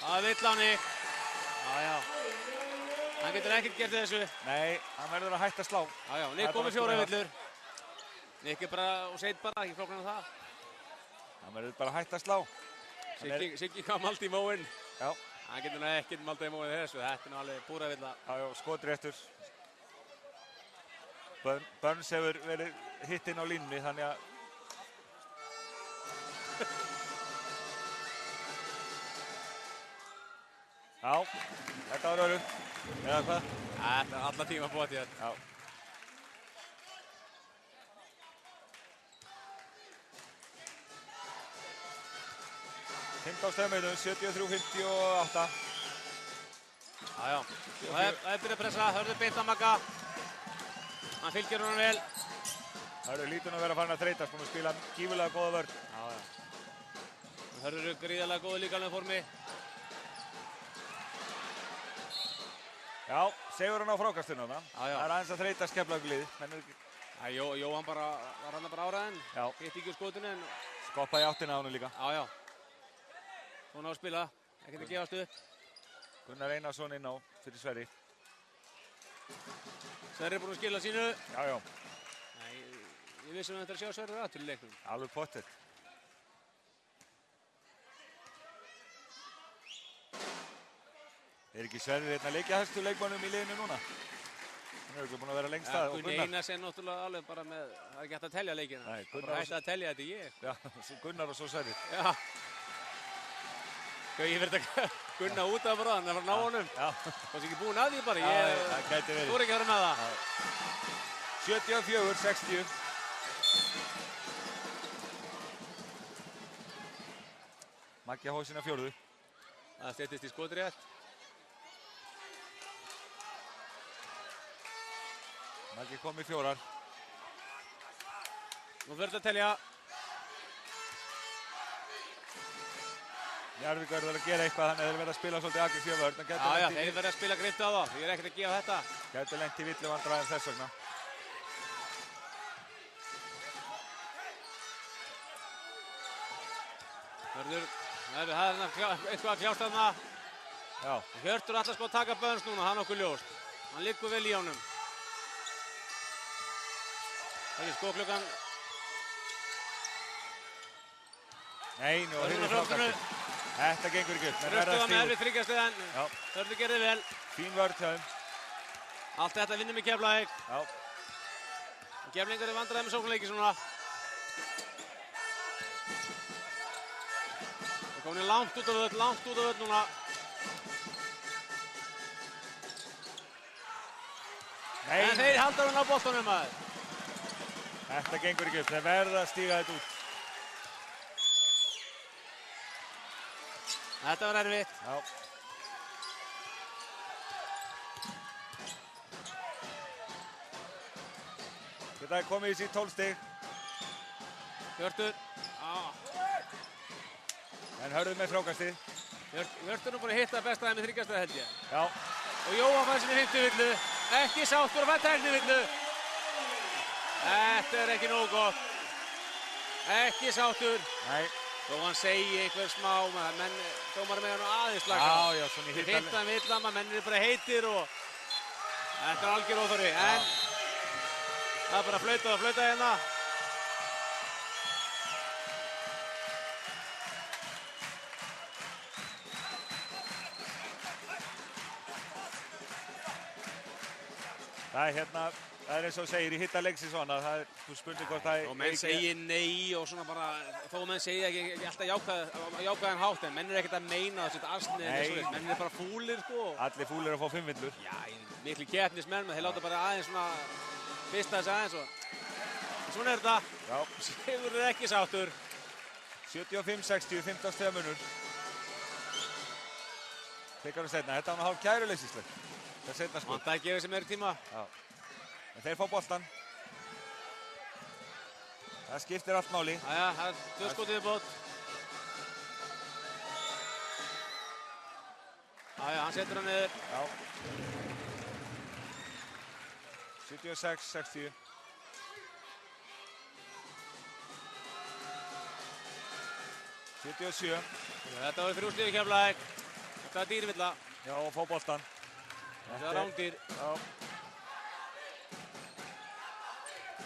Það vill hann í. Já. Hann getur ekkert gert þessu. Nei, hann verður að hætta að slá. Já, Nick komið 4 villur. Nikki bara og Seyd bara, ekki flóknar það. Það verður bara hægt að slá. Siggi kom aldrei í móinn. Já. Hann getur ekki aldrei í móinn þessu, þetta er alveg púra villa. Já, skotréttur. Burns hefur verið hittinn á línunni, þannig að... Já, þetta var öru. Eða hvað? Þetta er alla tíma búið til þetta. Já. Á stöðmeitum, 73-58. Já. Það er byrjað að pressa, Hörður beint að Magga. Hann fylgir honum vel. Hörður lítur nú að vera farin að þreytast, búinn að spila gífurlega góða vörn. Já. Hörður er gríðarlega góð líka alveg formi. Já, segur hann á frákastunum það. Það er aðeins að þreytast Keflavíkurliðið. Jóhann var hann bara áraðinn. Já. Hitt ekki úr skotinu. Skoppa í áttina á hann líka. Já. Svona á að spila, ekkert að gefast upp. Gunnar Einarsson inn á fyrir Sverri. Sverri er búinn að skila sínu. Já. Nei, ég vissi að þetta er að sjá Sverri aftur í leiknum. Alveg pottet. Er ekki Sverri hérna leikjahæstu leikmannum í liðinu núna? Hann er ekki búinn að vera lengst að. Gunni Einars er náttúrulega alveg bara með, það er ekki hægt að telja leikina. Nei, Gunnar bara hægt að telja þetta ég. Já, Gunnar og svo Sverri. Já. Ég verði að Gunna út af bara, hann er að fara að ná honum. Já. Það er ekki búinn að því bara, það gæti verið. Þú er ekki að vera með það. 74-60. Maggi hóð sína fjórðu. Það styttist í skotrétt. Maggi kom í fjórar. Nú verður þetta að telja. Njarðvík verður að gera eitthvað, þannig að þeir verða að spila svolítið aggressíva vörn. Já, þeir verða að spila grimmt á það. Ég er ekkert að gefa þetta. Gæti lent í villuvandræðum þess vegna. Það er eitthvað að kljást þarna. Já. Hjörtur ætlar sko að taka Burns núna, það er nokkuð ljóst. Hann liggur vel í honum. Það er skóklukkan. Nei, nú er hérna frákastur. Þetta gengur ekki upp. Röftu var með erfið þryggjastiðan. Hörður gerði vel. Fín vörn hjá þeim. Allt þetta vinnum í Keflavík. Já. Keflingar er vandræði með sóknarleiki svona. Það komin langt út af völl núna. Nei. En þeir halda hann á boltanum maður. Þetta gengur ekki upp. Þeir verða að stíga þetta út. Þetta var erfitt. Já. Þetta er komið í sín 12 stig. Hjörtur. En Hörður með frákastið. Hjörtur er búinn að hitta besta þeim í þryggjastið held ég. Já. Og Jóhann fær sinni 50 villu. Ekki sáttur að fæ tækni villu. Þetta er ekki nógu gott. Ekki sáttur. Nei. Þó hann segi einhver smá, menn dómar með hann aðeins slaka. Já, svona í hittan. Hittan villama, menn eru bara heitir og þetta er algjör óþorri. En það er bara að flauta hérna. Það er eins og segir í hittaleiksi svona, þú spurning hvort það er... Og menn segir nei og svona bara, þó menn segir ekki alltaf jákvæðan hátt, en menn er ekkert að meina að setja asnið eða svona, menn er bara fúlir sko. Allir fúlir að fá 5 villur. Já, miklu keppnismenn, þeir láta bara aðeins svona, fyrsta þess aðeins og svona er þetta. Já. Sigur er ekki sáttur. 75-60, 15 stiga munur. Tekur setna, þetta var hálf kæruleysisleg. Það er setna sko. Vant að gefa sér meiri tíma. Já. En þeir fá boltan. Það skiptir allt máli. Jæja, það er 2 skotið í bót. Jæja, hann setur hann niður. Já. 76-60. Þetta var 3 stig í Keflavík. Þetta er dýrvilla. Já, og fá boltan. Þetta er rándýr. Já.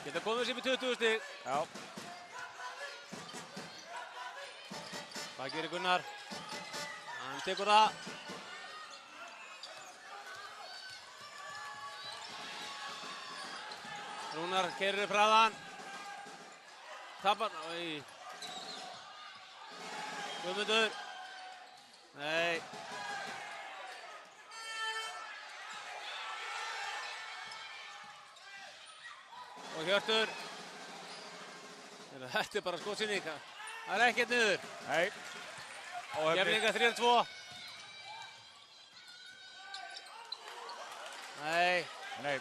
Geta komið sér með 20 stig. Já. Hvað gerir Gunnar? Hann tekur það. Rúnar keyrir upp hraðan. Tapar. Guðmundur. Nei. Og Hjörtur. Þetta bara skotsinning. Það ekkert niður. Nei. Gefninga 3-2. Nei. Nei.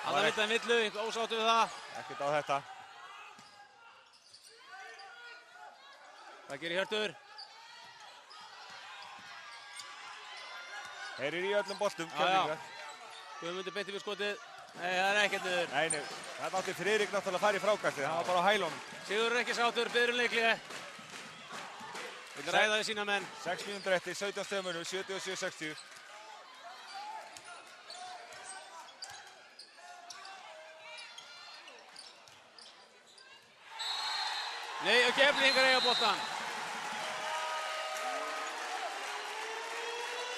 Hann veit að villu, ósáttu við það. Ekkert á þetta. Hvað gerir Hjörtur? Heyrir í öllum boltum, Keflvíkingar. Guðmundur beinti við skotið. Nei, það ekkert niður. Nei. Þetta átti Friðrik náttúrulega að fara í frákastið. Hann var bara á hælunum. Sigurður ekki sáttur, biður leikli. Vil ræða við sína menn. 6 mínútur eftir, 17 stig munur, 77-60. Nei, og Keflvíkingar eiga boltann.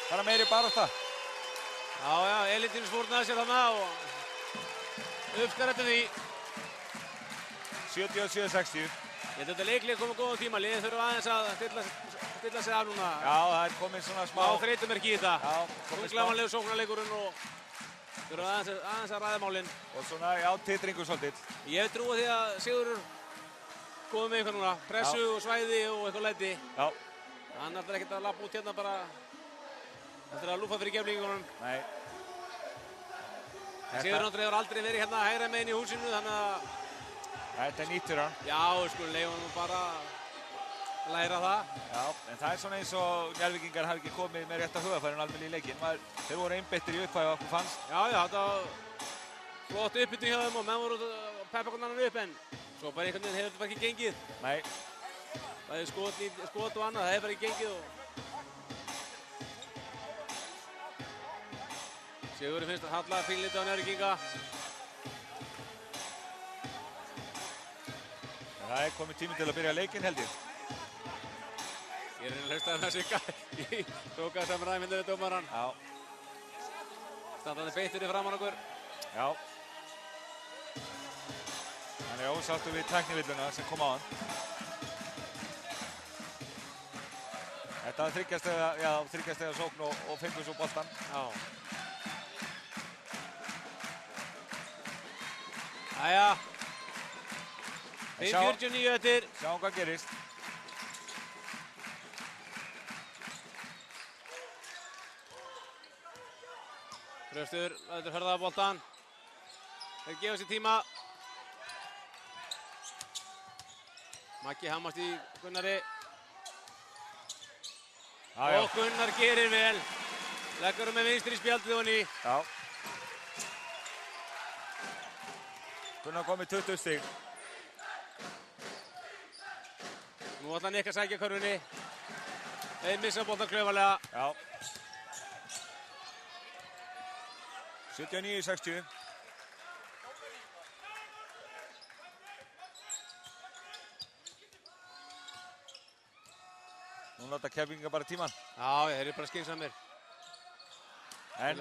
Bara meiri barátta. Já, Elítin spórnaði sér þarna og uppskar eftir því. 77-60. Ég held að þetta leikli komið góðum tíma. Liðið þurfa aðeins að stilla sig af núna. Já, það er komið svona smá þreytumerki í þetta. Já, komið smá. Glamanlegur sóknarleikurinn og þurfa aðeins að ræða málinn. Og svona, titringur svolítið. Ég trúi því að Sigurður komið með eitthvað núna. Pressu og svæði og eitthvað læti. Já. Hann ætlar ekkert að lappa út hérna bara. Þetta að lúfa fyrir Keflvíkingunum. Nei. Sigurður náttúrulega hefur aldrei verið hérna hægra megin í húsinu, þannig að þetta er nýtt fyrir hann. Já, skulum leyfa hann bara að læra það. Já, en það er svona eins og Njarðvíkingar hafi ekki komið með rétta hugafærin almennilega í leikinn. Þeir voru einbeittir í upphafi okkur fannst. Já, þetta var flott uppbytting hjá þeim og menn voru að peppa hvernig annan upp, en svo bara einhvern veginn hefur þetta bara ekki gengið. Nei. Það er skot og annað, það hefur bara ekki gengið og Sigurður finnst að halla pínlítið á Njarðvíkinga. Það er komið tími til að byrja leikinn held ég. Ég er að hlusta með Sigga í hrókasamræðinu við dómarann. Já. Standandi beittur í framan okkur. Já. Hann er ósáttur við tæknivilluna sem kom á hann. Þetta var þryggjastega sókn og fengur svo boltan. Já. Jæja. 49 eftir. Sjáum hvað gerist. Þröstur, þetta hörða á boltan. Þeir gefa sér tíma. Maggi hamast í Gunnari. Og Gunnar gerir vel. Leggur með vinstri í spjaldið og ný. Já. Gunnar kom með 20 stig. Nú ætla hann ekki að sækja körfunni. Þeir missa boltan klaufalega. Já. 79-60. Nú láta Keflvíkingar bara tíman. Já, þeir eru bara skynsamir. En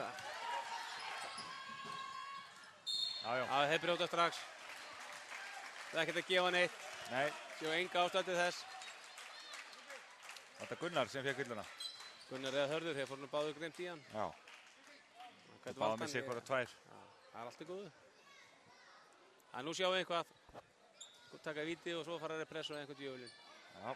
Já, þeir brjóta strax. Það er ekkert að gefa neitt. Nei. Sjá enga ástæðu til þess. Þetta er Gunnar sem fékk villuna. Gunnar eða Hörður, þeir fór nú báður greimt í hann. Já. Það báða með sér hvora tvær. Já, það er allt í góðu. En nú sjáum við eitthvað. Taka víti og svo fara þeir pressa á einhvern djöfulinn. Já.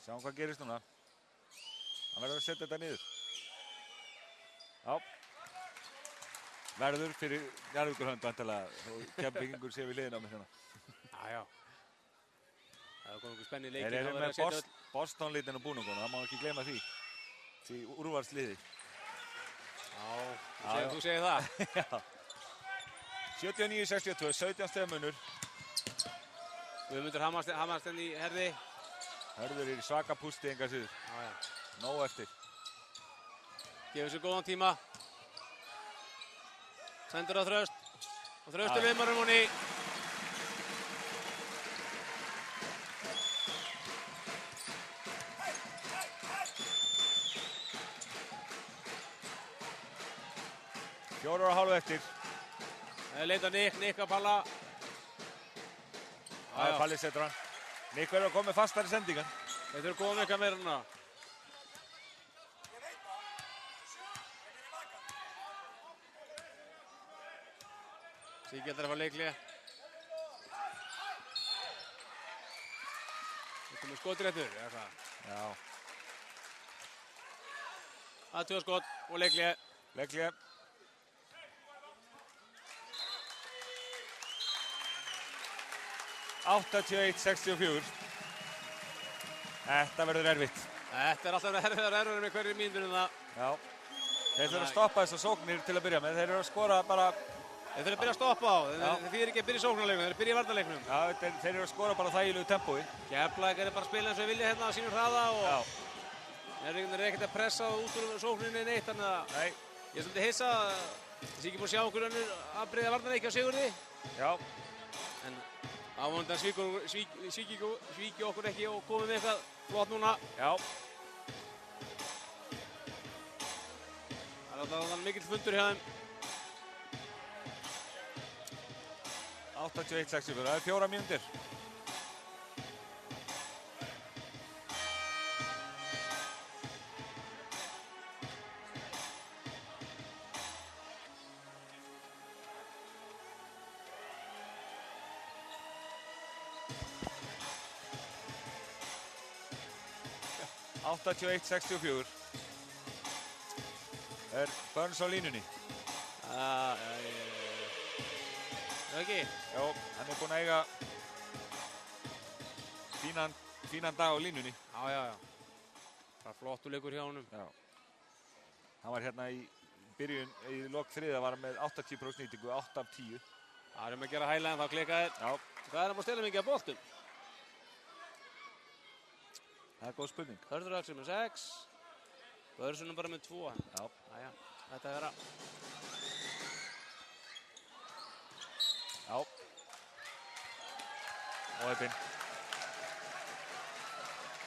Sjáum hvað gerist núna. Hann verður að setja þetta niður. Já. Verður fyrir Njarðvíkurhönd vantarlega og Keflvíkingur sé við liðin á mig hérna. Já. Það kom einhver spenni í leikinn. Þeir eru með Boston-litin og búningunum, það má ekki gleyma því. Því úrvalsliði. Já, þú segir það. Já. 79-62, 17 stiga munur. Guðmundur hamast í herði. Hörður er í svaka pústi enga síður. Já. Nóg eftir. Gefur sér góðan tíma. Sendur á Þröst. Og Þröstur viðmarum hún í. Fjórar og hálfu eftir. Leita Nick að Palla. Palli setur hann. Nick verður að koma með fastari sendingan. Þeir þurfa að koma með eitthvað meira núna. Siggi ætlar að fá leikli. Það komið skotréttur, eða hvað? Já. Aðtjóða skot og leikli. Leikli. (81 64). Þetta verður erfitt. Þetta alltaf erfiðar með hverju mínútur það. Já. Þeir þurfa að stoppa þessar sóknir til að byrja með. Þeir eru að skora bara... Þeir þurfa að byrja að stoppa á. Þeir þýðir ekki að byrja í sóknarleiknum, þeir byrja í varnarleiknum. Já, þeir eru að skora bara þægilegu tempói. Keflavík er bara að spila eins og þeir vilja hérna á sínum hraða og... Þeir eru ekkert að pressa út úr sókninni neitt, þannig að... Nei. Ég er svolítið hissa. Ég sé ekki búin að sjá okkur önnur afbrigða varnarleiki á Sigurði. Já. En ávonandi svíki okkur ekki og komum við eitthvað flott núna. Já. Það er alltaf mikill fundur hjá þeim. 81 64, það er 4 mínútur. Það er 81-64. Er Burns á línunni? Ekki? Já, hann er búinn að eiga fínan dag á línunni. Já. Það er flottur leikur hjá honum. Já. Hann var hérna í byrjun, í lok þriðja var hann með 80% nýtingu, 8 af 10. Það er að gera hæla en þá klikkaðir. Já. Hvað er hann að stela mikið af boltum? Það er góð spurning. Hörður Axel með 6. Börsunum bara með 2. Já. Æja, þetta vera. Já. Og Eppin.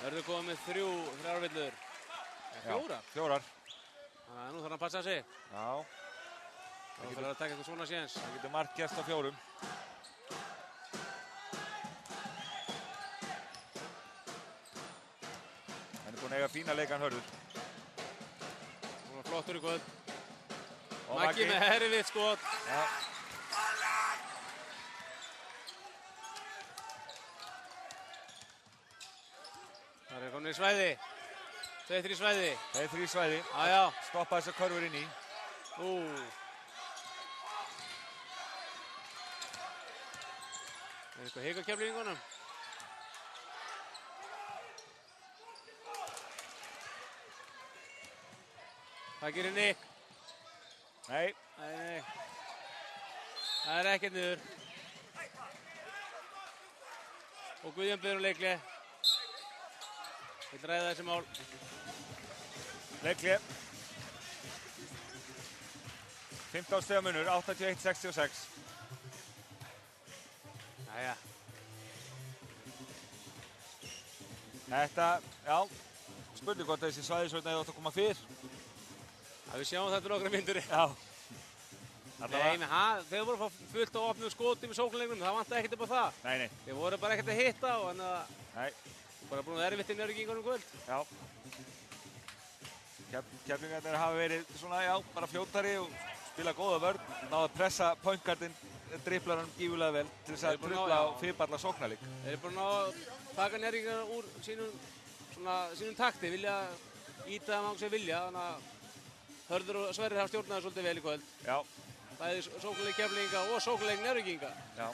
Hörður komið með 3 villur. 4? 4. Þannig að nú þarf hann að passa sig. Já. Það fyrir að taka eitthvað svona séns. Það getur margt gerst á 4. Búinn að eiga fína leikan Hörður. Hún var flottur í kvöld. Maggi með herfið skot. Já. Það er komin í svæði. 2-3 svæði. 2-3 svæði. Já. Stoppa þessar körfur inn í. Er eitthvað hik á Keflvíkingunum? Það gerir Nick. Nei. Það er ekkert niður. Og Guðjón biður leikli. Vill ræða þessi mál. Leikli. 15 stiga munur, 81-66. Jæja. Þetta, já, spurning hvort þessi svæðisvörn eða átt að koma fyrr. Við sjáum þetta nokkra myndir. Já. Nei, þeir voru að fá fullt á opnum skotum í sóknarleiknum, það vantaði ekkert upp á það. Nei. Þeir voru bara ekkert að hitta og þannig að... Nei. Bara búin að erfitt í Njörvíkingunum kvöld. Já. Keflvíkingarnir hafa verið svona, já, bara fljótari og spila góða vörn. Náðu að pressa pointguardinn, driblar hann gífulega vel til þess að trufla á fyrirballa sóknarleik. Þeir eru búin að taka Njörvíkingarna úr sínum takti, vilja íta það mann sem vilja, þannig að Hörður og Sverrir hafa stjórnaði svolítið vel í kvöld. Já. Bæði sóknarleik Keflvíkinga og sóknarleik Njörvíkinga. Já.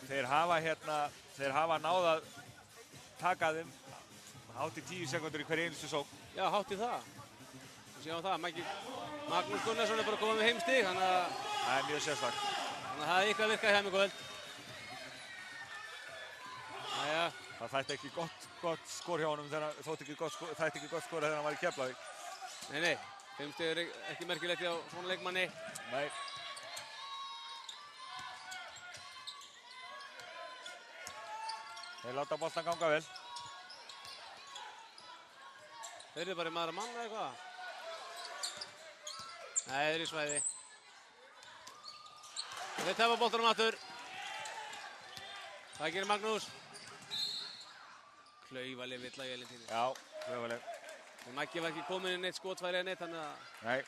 Þeir hafa náð að taka þeim hátt í 10 sekundur í hverju einustu sókn. Já, hátt í það. Við sjáum það. Magnús Gunnarsson er bara komið með heimstig, þannig að... Það er mjög sérstakt. Þannig að það er eitthvað að virka hjá mig kvöld. Jæja. Það þætti ekki gott skor hjá honum þegar þótti ekki gott skor þegar hann var í Keflavík. Nei, 5 stig ekki merkilegt hjá svona leikmanni. Nei. Þeir láta boltan ganga vel. Þeir eru bara í maður að manna eitthvað. Nei, þeir eru í svæði. Þeir tapa boltanum aftur. Það gerir Magnús. Klaufaleg villa í Ellentínu. Já, klaufaleg. Og Maggi var ekki komin inn neitt skotfæri eða neitt, þannig að... Nei.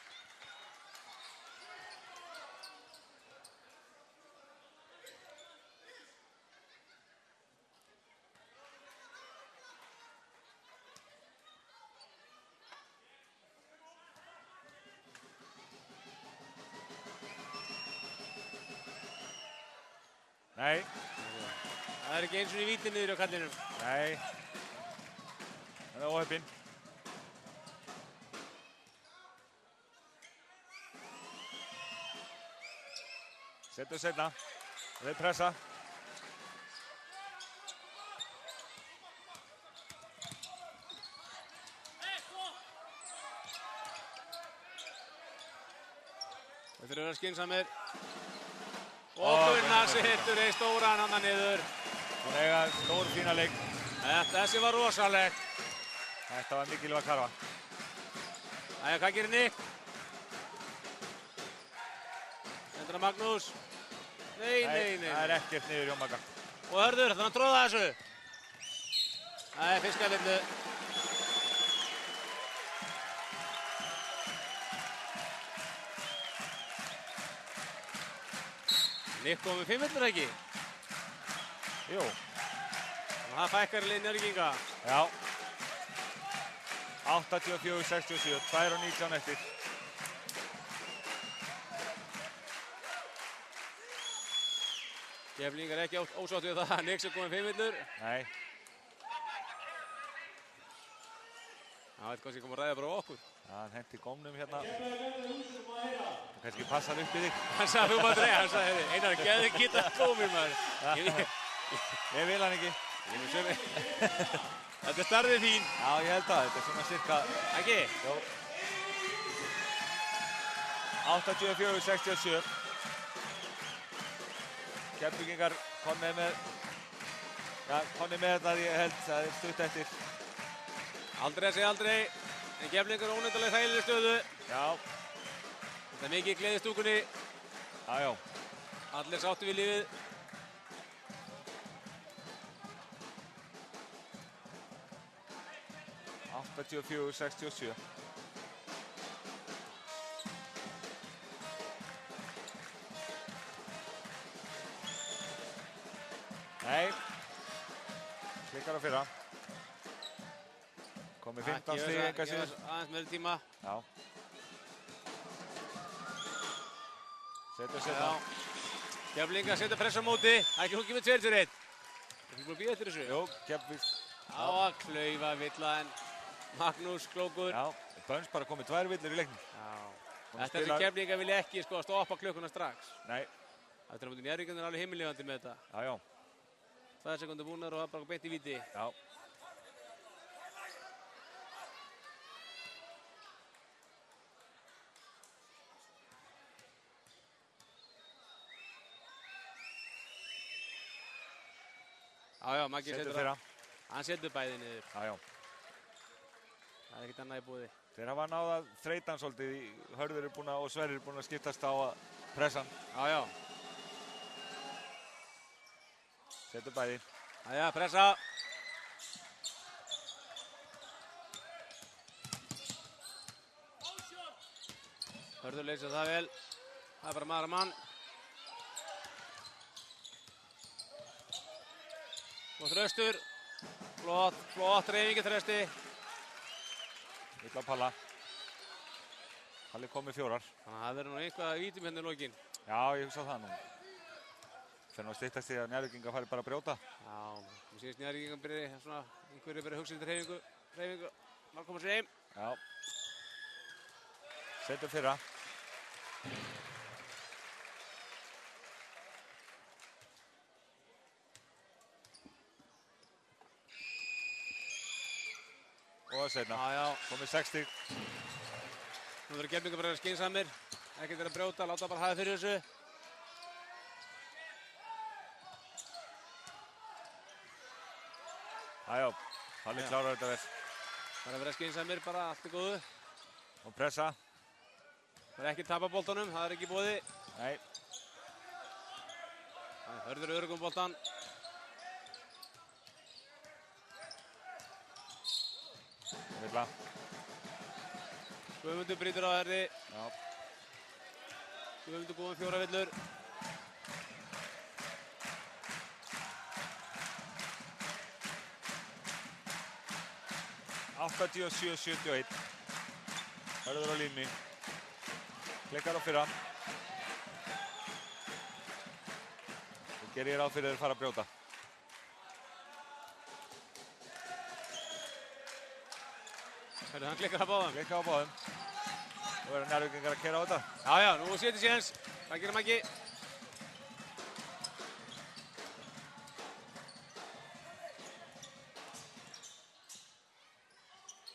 Nei. Það er ekki eins og í víti niður á kallinum. Nei. Það er óheppinn. Settu setna. Þeir pressa. Þeir þurfa að vera skynsamir. Og Gunnar setur þeir stóran hana niður. Hún eiga stór fína leik. Þessi var rosaleg. Þetta var mikilvæg karfa. Æja, hvað gerir Nick? Sendur að Magnús. Nei. Það er ekkert niður hjá Magga. Og Hörður, þannig að tróða þessu. Það er fiskavillu. Nick kom með 5 villur ekki? Jú. Og það fækkar lið Njörginga. Já. 84-67, 2:19 eftir. Keflingar ekki ósátt við það að Nick sem kom með 5 villur. Nei. Það veit hvað sem kom að ræða bara á okkur. Já, hann hendi gómnum hérna. Það kannski passar upp í þig. Hann sagði þú maður dreig, hann sagði Einar, geðu geta gómið maður. Ég vil hann ekki. Þetta er starfið þín. Já, ég held að þetta er svona cirka... Ekki? Jó. 84-67. Keflvíkingar komið með þetta, ég held, það er stutt eftir. Aldrei að segja aldrei, en Keflvíkingar er ónefndalega þægilegri stöðu. Já. Það er mikið gleði í stúkunni. Já. Allir sáttu við lífið. Átta 84-67. Nei. Klikkar á fyrra. Komið 15 stig enga síður. Aðeins meiri tíma. Já. Setja. Keflvíkingar setja press á móti. Það er ekki hún gefið 2-1. Það er ekki búin að bíða eftir þessu. Jú, Keflvík. Á að klaufa villa en Magnús klókur. Já, Böns bara komið 2 villur í leiknum. Já. Þetta sem Keflvíkingar vilja ekki stoppa klukkuna strax. Nei. Þetta er mútið Njörgingar alveg himinlifandi með þetta. Já. 2 sekúndur búnar og það bara beint í víti. Já. Já, Maggi setur fyrra. Hann setur bæði niður. Já. Það er ekkert annað í búði. Þeir hafa náða þreytan svolítið. Hörður er búin og Sverrir er búin að skiptast á að pressa hann. Já. Setur bæði. Já, pressa. Hörður leysir það vel. Það er bara maður að mann. Og Þröstur. Flott reyfingi Þrösti. Illa Palla. Palli komið 4. Þannig að það verður nú eitthvað vítum hérna í lokin. Já, ég hugsa það nú. Þegar nú styttast því að Njárvíkingar fari bara að brjóta. Já, mér sést Njárvíkingar byrja svona, einhverju byrja að hugsa til hreyfingu. Malcolm Seim. Já. Setur fyrra. Og setna. Já. Komið 6 stig. Nú verður Keflvíkingar bara skynsamir, ekkert verið að brjóta, láta bara hafa fyrir þessu. Æjá, Halli klárar þetta vel. Það er að vera skynsamir, bara allt í góðu. Og pressa. Það er ekki tapa boltanum, það er ekki í boði. Nei. Hörður öruggum boltan. Villa. Guðmundur brýtur á herði. Já. Guðmundur góðum 4 villur. Áttatíu og 7-71. Hörður á línni. Klikkar á fyrra. Og gerir ráð fyrir þeir fara að brjóta. Hörðu, hann klikkar á báðum. Klikkar á báðum. Nú eru Njarðvíkingar að keyra á þetta. Já, nú setjum séns. Það gerir Maggi.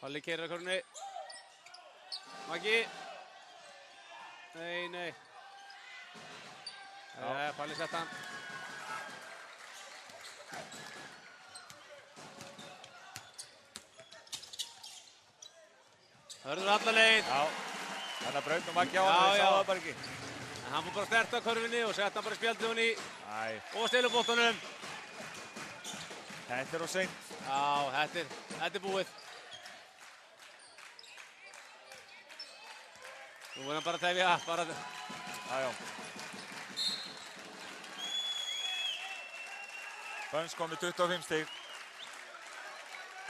Halli keyrir að körunni. Maggi. Nei. Palli sett hann. Hörður alla leið. Já, þannig að braut og Maggi á hann, við sáum það bara ekki. En hann fór bara sterkt á körfunni og sett hann bara spjaldið hún í. Og stelur boltanum. Þetta er of seint. Já, þetta er búið. Nú er hann bara að tefja, Já. Bönns kom með 25 stig.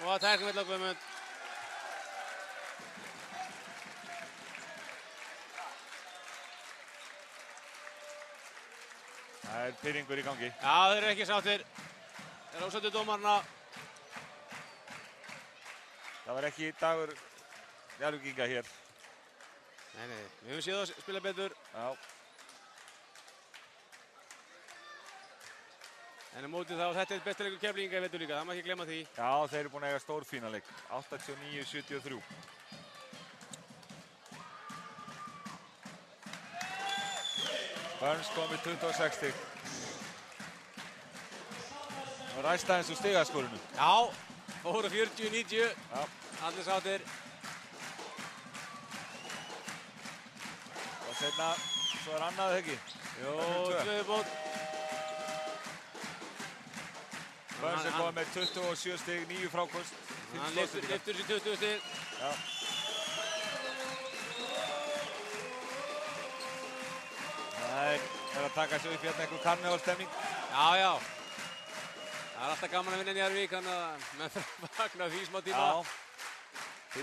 Og að tækna vill á Guðmund. Það er pirringur í gangi. Já, þeir eru ekki sáttir. Þeir eru ásáttu dómarna. Það var ekki dagur Njarðvíkinga hér. Nei, við höfum séð að spila betur. Já. En á móti þá, þetta er besta leikur Keflvíkinga, veitum líka, það má ekki glemma því. Já, þeir eru búin að eiga stórfína leik. 89-73. Bönns kom með 26 stig. Og ræst aðeins úr stigaskorinu. Já, fóru 40-90. Já. Allir sáttir. Og seinna, svo er annað ekki. Jó, 2 bótt. Bönns er komið með 27 stig, 9 frákost. Hann lyftur sér 20 stig. Já. Það er að taka sig upp hérna einhver karnevalstemning. Já. Það er alltaf gaman að vinna Njarðvík, þannig að menn fagna því smá tíma. Já.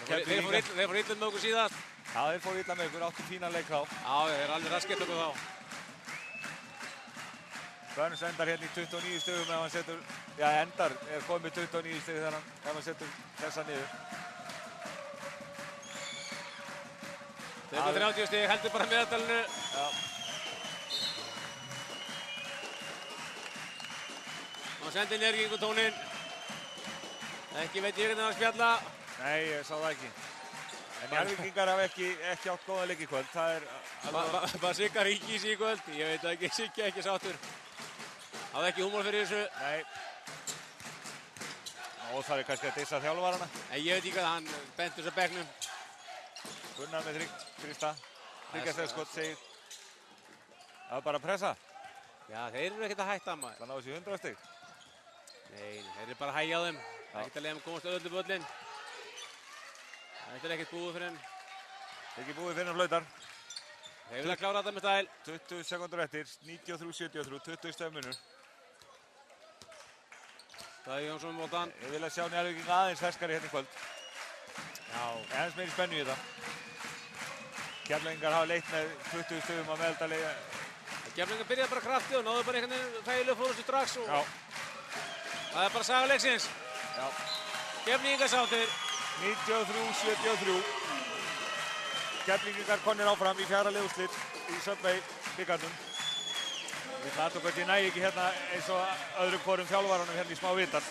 Þeir fór illa með okkur síðast. Já, þeir fór illa með okkur, áttu fína leik þá. Já, þeir eru alveg raskett okkur þá. Bönns endar hérna í 29 stigum ef hann setur, er komið 29 stig þegar hann setur þessa niður. Þeir eru 30 stig, heldur bara meðaltalinu. Já. Og sendir Njarðvíkingur tóninn. Ekki veit ég hvernig hann spjalla. Nei, ég sá það ekki. En Njarðvíkingar hafa ekki átt góða leik í kvöld. Það er Bara Sigga ríkis í kvöld. Ég veit ekki, Sigga ekki sáttur. Hafði ekki húmor fyrir þessu. Nei. Og það er kannski að dissa þjálfarana. Nei, ég veit ekki hvað, hann benti þessu bekknum. Gunnar með þrista. Þriggjastegsskott segir. Það er bara að pressa. Já, þeir eru ekkert að hætta maður. Það náðu sér 100 stig. Nei, þeir eru bara að hægja á þeim. Það er ekkert að leiða að komast öðru völlin. Þetta er ekkert búið fyrir henn. Ekki búið fyrir henn flautar. Þeir vilja klára þetta með stæl. 20 sekundur eftir, 93-73, 20 stig munur. Það er Jónsson mótan. Ég vil að sjá Njarðvíkinga aðeins ferskari hérna í kvöld. Já. Aðeins meiri spennu í þetta. Keflvíkingar hafa leitt með 20 stigum að meðaltali. Keflvíkingar byrjaði bara krafti og náðu bara einhvern veginn þægilega fóru þessu strax. Já. Það er bara saga leiksins. Já. Keflvíkingar sáttir. 93-73. Keflvíkingar konir áfram í fjara liðúrslit í Subway bikarnum. Við ætlum að ég næ ekki hérna eins og öðrum hvorum þjálfaranum hérna í smá vitar.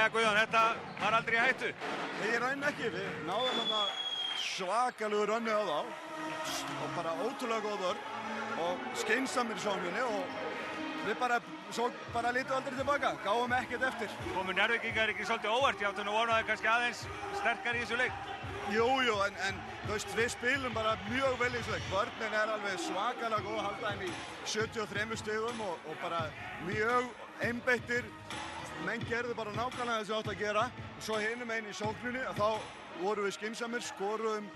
Já, Guðjón, þetta var aldrei í hættu. Nei, í raun ekki. Við náðum þarna svakalegu rönni á þá og bara ótrúlega góð vörn og skynsamir í sókninni og við bara lítum aldrei tilbaka, gáum ekkert eftir. Komu Njarðvíkingar ekki svolítið óvart? Ég átti nú vonaði kannski aðeins sterkari í þessu leik. Jú, en þú veist, við spilum bara mjög vel í þessu leik. Vörnin alveg svakalega góð að halda þeim í 73 stigum og bara mjög einbeittir. Menn gerðu bara nákvæmlega þessu átt að gera og svo hinum einn í sókninni að þá vorum við skynsamir, skorum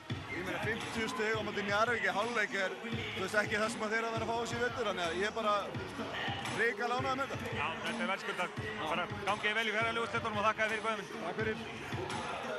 50 stig á móti Njarðvík í hálfleik þú veist ekki það sem þeir að vera að fá þessu í vetur, þannig að ég bara hrikalega ánægður með þetta. Já, þetta verðskuldað. Bara gangið vel í fjárhæðlega úrslitunum og þakka þér fyrir Guðjón. Takk fyrir.